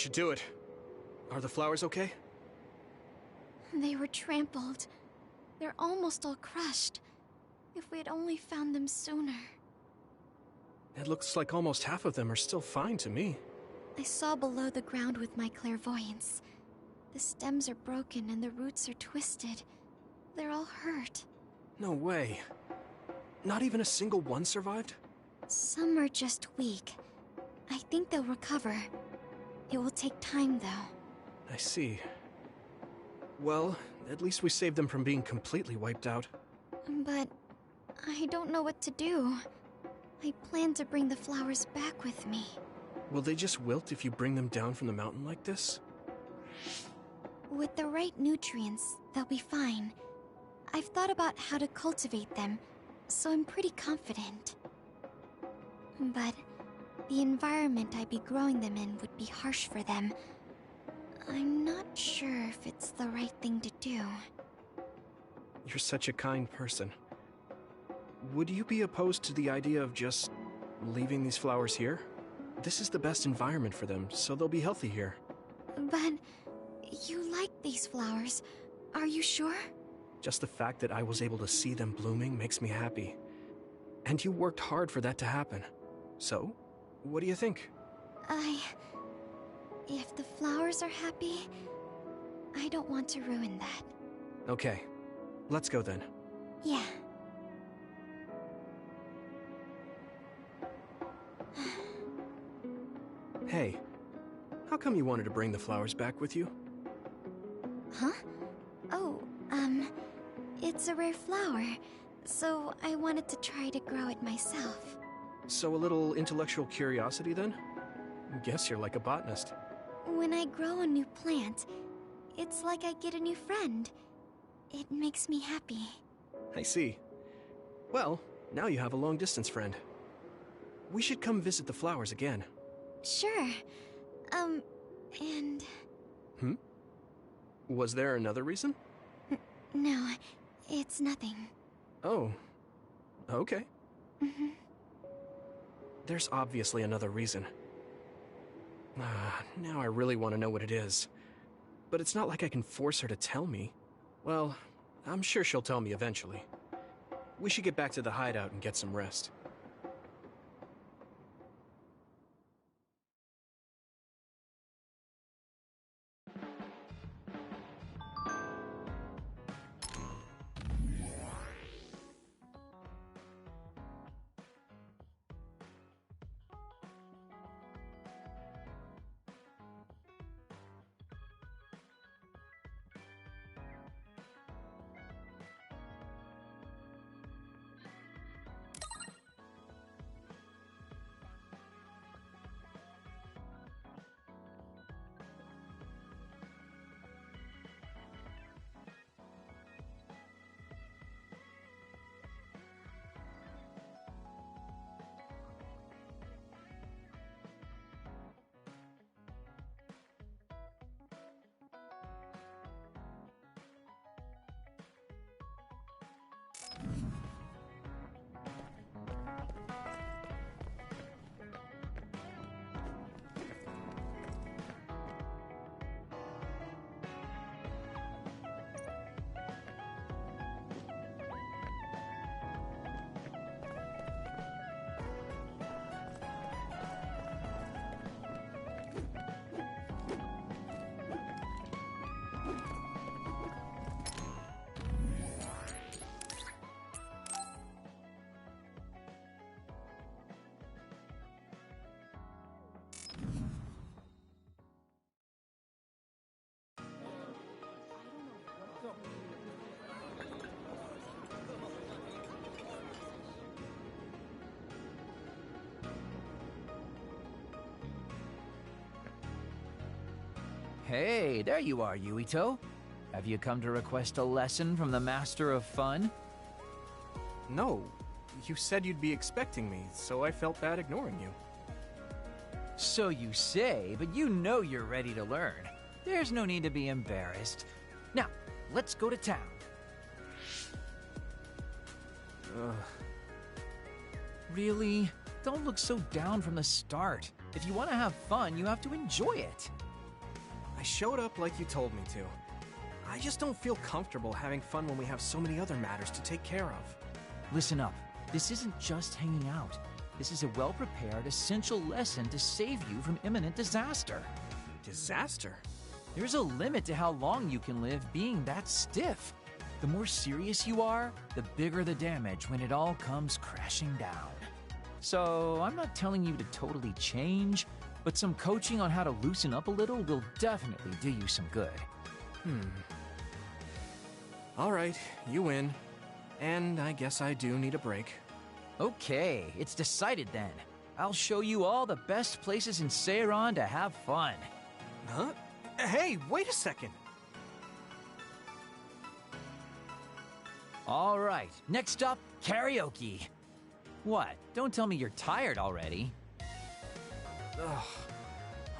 Speaker 3: should do it. Are the flowers okay?
Speaker 15: They were trampled. They're almost all crushed. If we had only found them sooner.
Speaker 3: It looks like almost half of them are still fine to me.
Speaker 15: I saw below the ground with my clairvoyance. The stems are broken and the roots are twisted. They're all hurt.
Speaker 3: No way. Not even a single one survived?
Speaker 15: Some are just weak. I think they'll recover. It will take time, though.
Speaker 3: I see. Well, at least we saved them from being completely wiped out.
Speaker 15: But I don't know what to do. I plan to bring the flowers back with me.
Speaker 3: Will they just wilt if you bring them down from the mountain like this?
Speaker 15: With the right nutrients, they'll be fine. I've thought about how to cultivate them, so I'm pretty confident. But the environment I'd be growing them in would be harsh for them. I'm not sure if it's the right thing to do.
Speaker 3: You're such a kind person. Would you be opposed to the idea of just leaving these flowers here? This is the best environment for them, so they'll be healthy here.
Speaker 15: But you like these flowers, are you sure?
Speaker 3: Just the fact that I was able to see them blooming makes me happy. And you worked hard for that to happen. So, what do you think?
Speaker 15: If the flowers are happy, I don't want to ruin that.
Speaker 3: Okay, let's go then.
Speaker 15: Yeah.
Speaker 3: Hey, how come you wanted to bring the flowers back with you?
Speaker 15: Huh? Oh, it's a rare flower, so I wanted to try to grow it myself.
Speaker 3: So a little intellectual curiosity then? Guess you're like a botanist.
Speaker 15: When I grow a new plant, it's like I get a new friend. It makes me happy.
Speaker 3: I see. Well, now you have a long-distance friend. We should come visit the flowers again.
Speaker 15: Sure. And...
Speaker 3: Was there another reason?
Speaker 15: No, it's nothing.
Speaker 3: Oh, okay. There's obviously another reason. Now I really want to know what it is. But it's not like I can force her to tell me. Well, I'm sure she'll tell me eventually. We should get back to the hideout and get some rest.
Speaker 11: Hey, there you are, Yuito. Have you come to request a lesson from the Master of Fun?
Speaker 3: No. You said you'd be expecting me, so I felt bad ignoring you.
Speaker 11: So you say, but you know you're ready to learn. There's no need to be embarrassed. Now, let's go to town. Really? Don't look so down from the start. If you want to have fun, you have to enjoy it.
Speaker 3: I showed up like you told me to. I just don't feel comfortable having fun when we have so many other matters to take care of.
Speaker 11: Listen up. This isn't just hanging out. This is a well-prepared, essential lesson to save you from imminent disaster.
Speaker 3: Disaster?
Speaker 11: There's a limit to how long you can live being that stiff. The more serious you are, the bigger the damage when it all comes crashing down. So, I'm not telling you to totally change, but some coaching on how to loosen up a little will definitely do you some good.
Speaker 3: Alright, you win. And I guess I do need a break.
Speaker 11: Okay, it's decided then. I'll show you all the best places in Seiran to have fun.
Speaker 3: Huh? Hey, wait a second!
Speaker 11: All right, next up, karaoke. What? Don't tell me you're tired already.
Speaker 3: Ugh,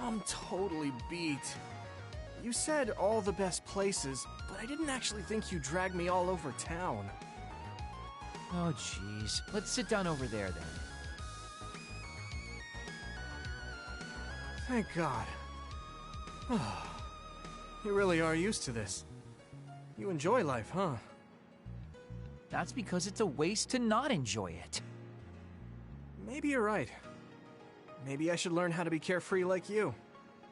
Speaker 3: I'm totally beat. You said all the best places, but I didn't actually think you dragged me all over town.
Speaker 11: Oh, jeez. Let's sit down over there, then.
Speaker 3: Thank God. You really are used to this. You enjoy life, huh?
Speaker 11: That's because it's a waste to not enjoy it.
Speaker 3: Maybe you're right. Maybe I should learn how to be carefree like you.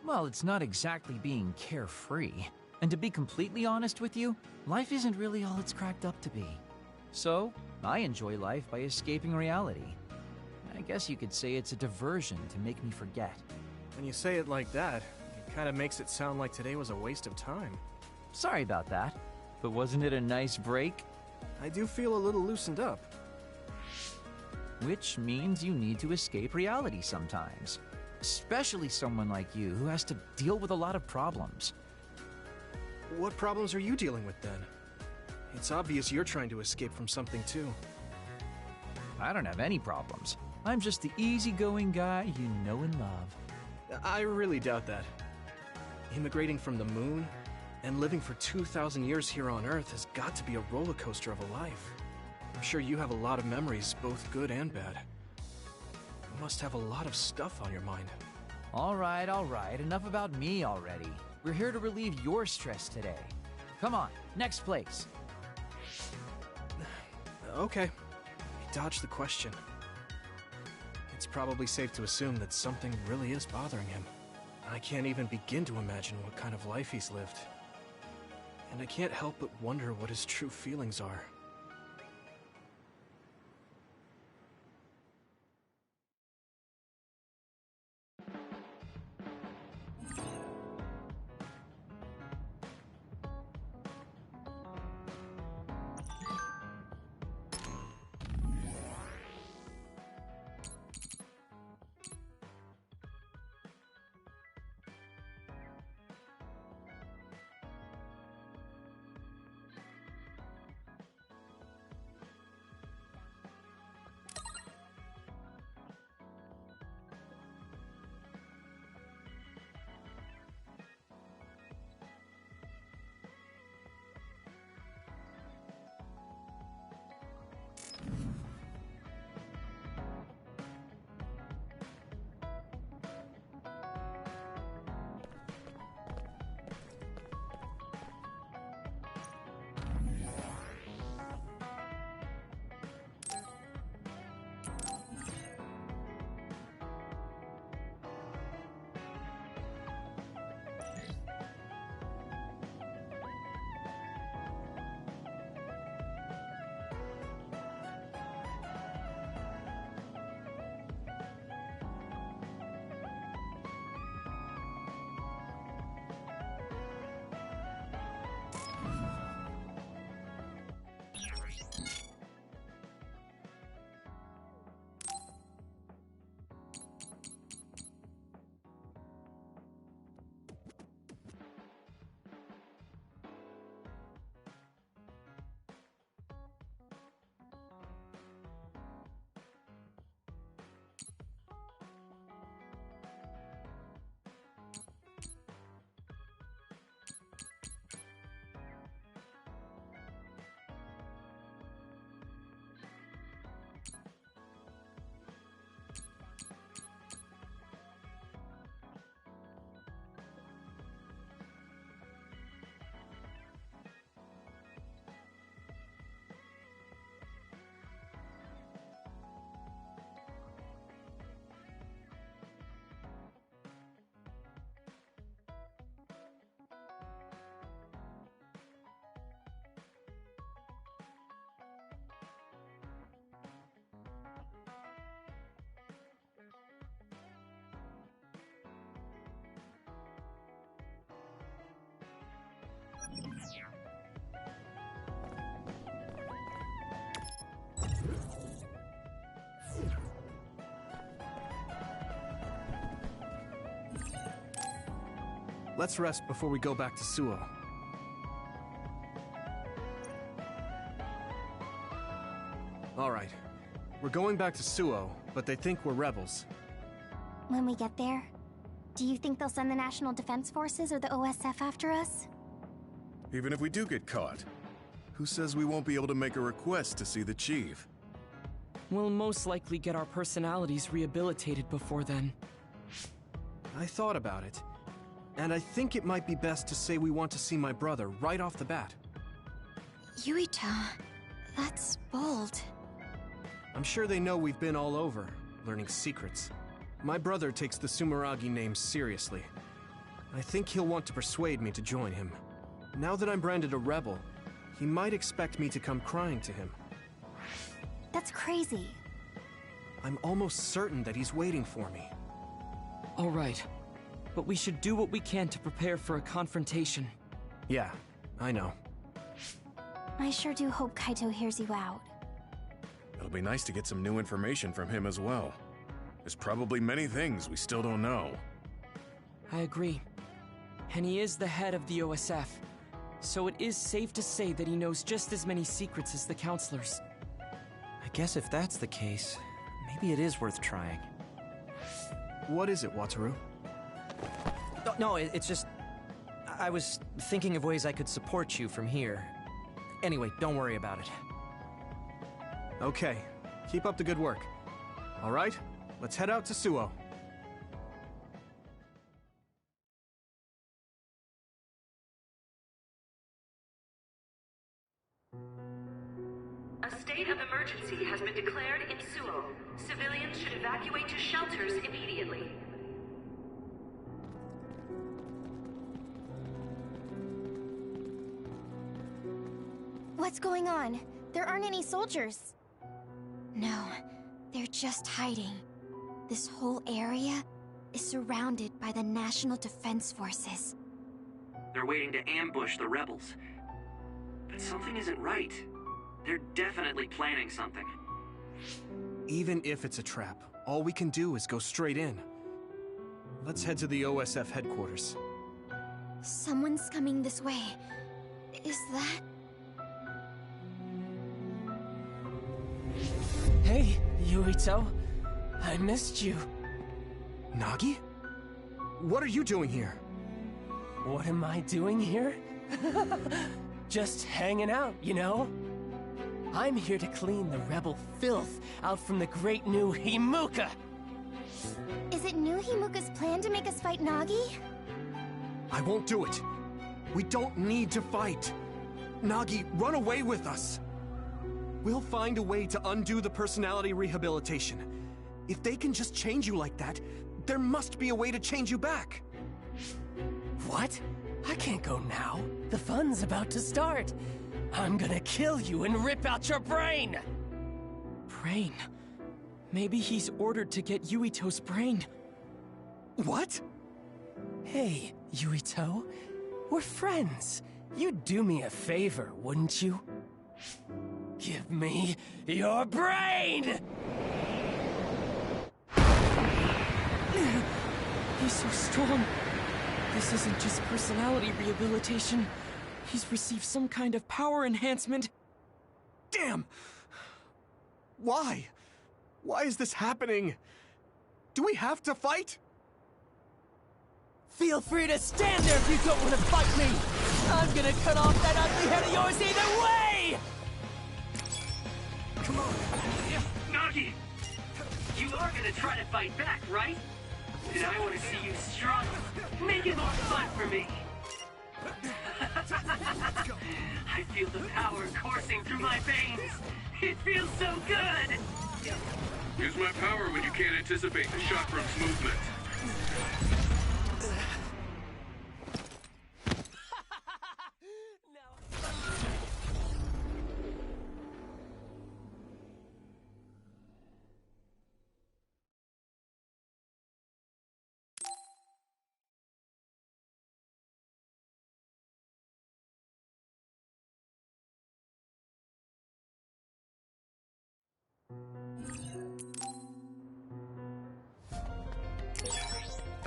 Speaker 11: Well, it's not exactly being carefree. And to be completely honest with you, life isn't really all it's cracked up to be. So, I enjoy life by escaping reality. I guess you could say it's a diversion to make me forget.
Speaker 3: When you say it like that, it kind of makes it sound like today was a waste of time.
Speaker 11: Sorry about that, but wasn't it a nice break?
Speaker 3: I do feel a little loosened up.
Speaker 11: Which means you need to escape reality sometimes. Especially someone like you who has to deal with a lot of problems.
Speaker 3: What problems are you dealing with then? It's obvious you're trying to escape from something too.
Speaker 11: I don't have any problems. I'm just the easygoing guy you know and love.
Speaker 3: I really doubt that. Immigrating from the moon and living for 2,000 years here on Earth has got to be a roller coaster of a life. I'm sure you have a lot of memories, both good and bad. You must have a lot of stuff on your mind.
Speaker 11: All right, enough about me already. We're here to relieve your stress today. Come on, next place.
Speaker 3: Okay, I dodged the question. It's probably safe to assume that something really is bothering him. I can't even begin to imagine what kind of life he's lived. And I can't help but wonder what his true feelings are. Let's rest before we go back to Suo. Alright. We're going back to Suo, but they think we're rebels.
Speaker 8: When we get there, do you think they'll send the National Defense Forces or the OSF after us?
Speaker 4: Even if we do get caught, who says we won't be able to make a request to see the chief?
Speaker 6: We'll most likely get our personalities rehabilitated before then.
Speaker 3: I thought about it, and I think it might be best to say we want to see my brother right off the bat.
Speaker 15: Yuito, that's bold.
Speaker 3: I'm sure they know we've been all over, learning secrets. My brother takes the Sumeragi name seriously. I think he'll want to persuade me to join him. Now that I'm branded a rebel, he might expect me to come crying to him.
Speaker 8: That's crazy.
Speaker 3: I'm almost certain that he's waiting for me.
Speaker 6: All right, but we should do what we can to prepare for a confrontation.
Speaker 3: Yeah, I know.
Speaker 8: I sure do hope Kaito hears you out.
Speaker 4: It'll be nice to get some new information from him as well. There's probably many things we still don't know.
Speaker 6: I agree. And he is the head of the OSF, so it is safe to say that he knows just as many secrets as the counselors.
Speaker 14: I guess if that's the case, maybe it is worth trying.
Speaker 3: What is it, Wataru?
Speaker 14: No, it's just... I was thinking of ways I could support you from here. Anyway, don't worry about it.
Speaker 3: Okay, keep up the good work. All right, let's head out to Suo.
Speaker 7: A state of emergency has been declared in Suo. Civilians should evacuate to shelters immediately.
Speaker 8: What's going on? There aren't any soldiers.
Speaker 15: No, they're just hiding. This whole area is surrounded by the National Defense Forces.
Speaker 1: They're waiting to ambush the rebels. But something isn't right. They're definitely planning something.
Speaker 3: Even if it's a trap, all we can do is go straight in. Let's head to the OSF headquarters.
Speaker 15: Someone's coming this way. Is that...
Speaker 16: Hey, Yuito. I missed you.
Speaker 3: Nagi? What are you doing here?
Speaker 16: What am I doing here? Just hanging out, you know? I'm here to clean the rebel filth out from the great new Himuka!
Speaker 8: Is it New Himuka's plan to make us fight Nagi?
Speaker 3: I won't do it. We don't need to fight. Nagi, run away with us. We'll find a way to undo the personality rehabilitation. If they can just change you like that, there must be a way to change you back.
Speaker 16: What? I can't go now. The fun's about to start. I'm gonna kill you and rip out your brain!
Speaker 6: Brain? Maybe he's ordered to get Yuito's brain.
Speaker 3: What?
Speaker 16: Hey, Yuito. We're friends. You'd do me a favor, wouldn't you? Give me your brain!
Speaker 6: He's so strong. This isn't just personality rehabilitation. He's received some kind of power enhancement.
Speaker 3: Damn! Why? Why is this happening? Do we have to fight?
Speaker 16: Feel free to stand there if you don't want to fight me! I'm gonna cut off that ugly head of yours either way!
Speaker 1: Come on! Nagi! You are gonna try to fight back, right? And I want to see you strong. Make it more fun for me! I feel the power coursing through my veins. It feels so good!
Speaker 5: Use my power when you can't anticipate the chakrams movement.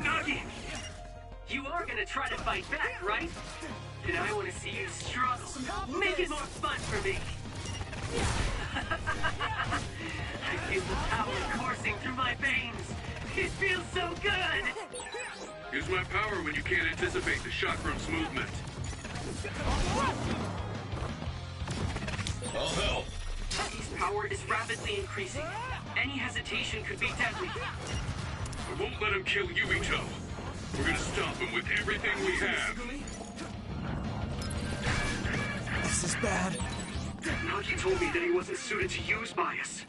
Speaker 1: Nagi! You are gonna try to fight back, right? And I want to see you struggle. Make it more fun for me. I feel the power coursing through my veins. It feels so good.
Speaker 5: Use my power when you can't anticipate the chakram's movement.
Speaker 17: I'll help.
Speaker 1: His power is rapidly increasing. Any hesitation could be deadly.
Speaker 5: I won't let him kill Yuito. We're gonna stop him with everything we have.
Speaker 3: This is bad.
Speaker 1: Nagi told me that he wasn't suited to use bias.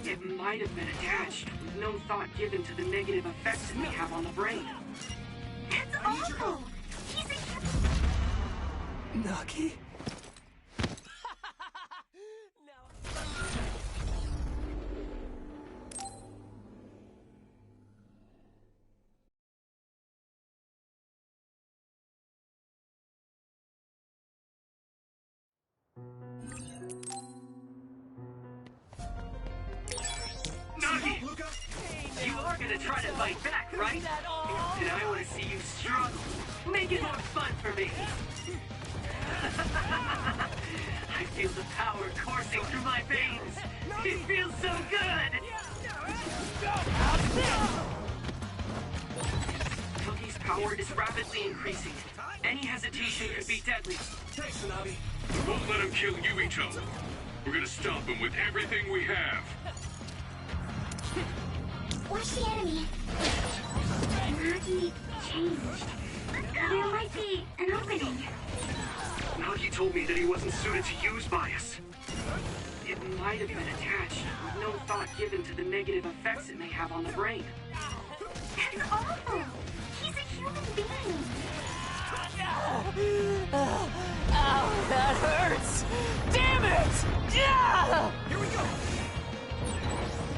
Speaker 1: It might have been attached, with no thought given to the negative effects it may have on the brain.
Speaker 2: That's awful! He's a...
Speaker 3: Nagi?
Speaker 1: Nagi! You are gonna try to fight back, right? And I want to see you struggle. Make it more fun for me. I feel the power coursing through my veins. It feels so good. Toki's power is rapidly increasing. Any hesitation could be deadly.
Speaker 5: Thanks, Tsunami. We won't let him kill Yuito. We're gonna stop him with everything we have.
Speaker 2: Watch the enemy. Nagi changed. There might be an opening.
Speaker 1: Nagi told me that he wasn't suited to use bias. It might have been attached, with no thought given to the negative effects it may have on the brain.
Speaker 2: That's awful! He's a human being!
Speaker 16: Ow, that hurts! Damn it! Yeah!
Speaker 5: Here we go!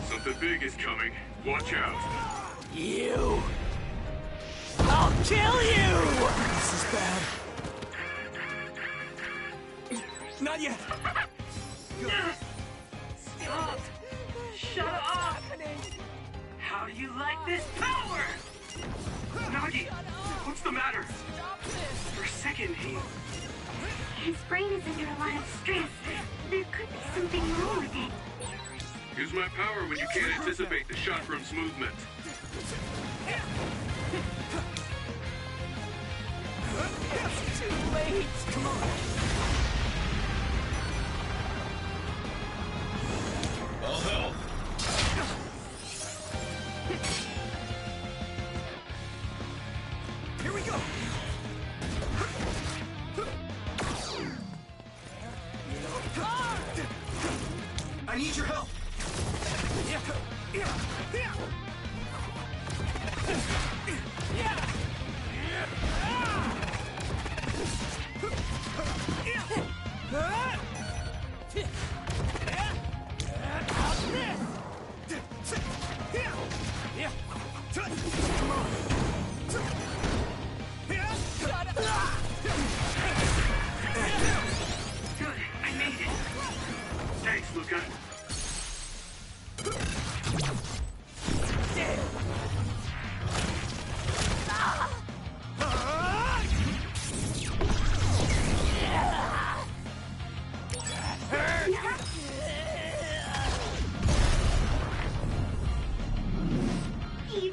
Speaker 5: Something big is coming. Watch out.
Speaker 16: You! I'll kill you!
Speaker 3: This is bad. Not yet!
Speaker 1: Stop! Shut up! How do you like this power? Nagi, what's the matter? For a second,
Speaker 2: His brain is under a lot of stress. There could be something wrong with it.
Speaker 5: Use my power when you can't anticipate the chakram's movement.
Speaker 16: It's too late! Come on!
Speaker 17: I'll help.
Speaker 3: Here we go! I need your help!
Speaker 1: Good, I made it. Thanks, Luca.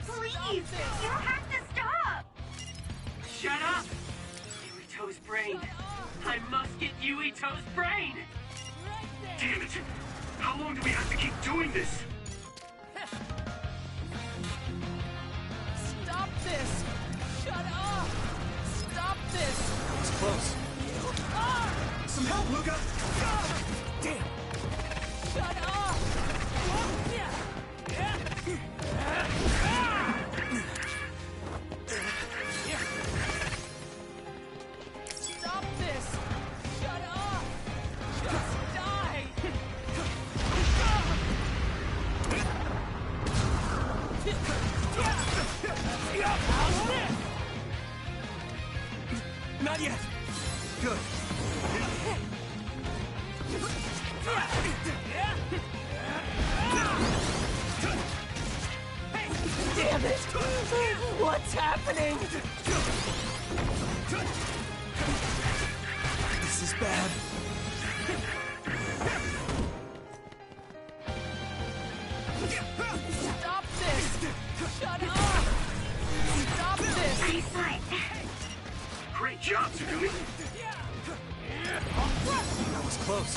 Speaker 2: Please! You have to stop!
Speaker 1: Shut up! Yuito's brain. I must get Yuito's brain! Damn it! How long do we have to keep doing this?
Speaker 16: Stop this! Shut up! Stop this!
Speaker 3: It's close. Some help, Luca! Damn!
Speaker 16: Shut up! Stop this! Shut up! Just die!
Speaker 3: Not yet! Good.
Speaker 16: damn it! What's happening?
Speaker 3: This is bad.
Speaker 16: Stop this! Shut up! Stop this!
Speaker 1: Great job, Tsugumi.
Speaker 3: That was close.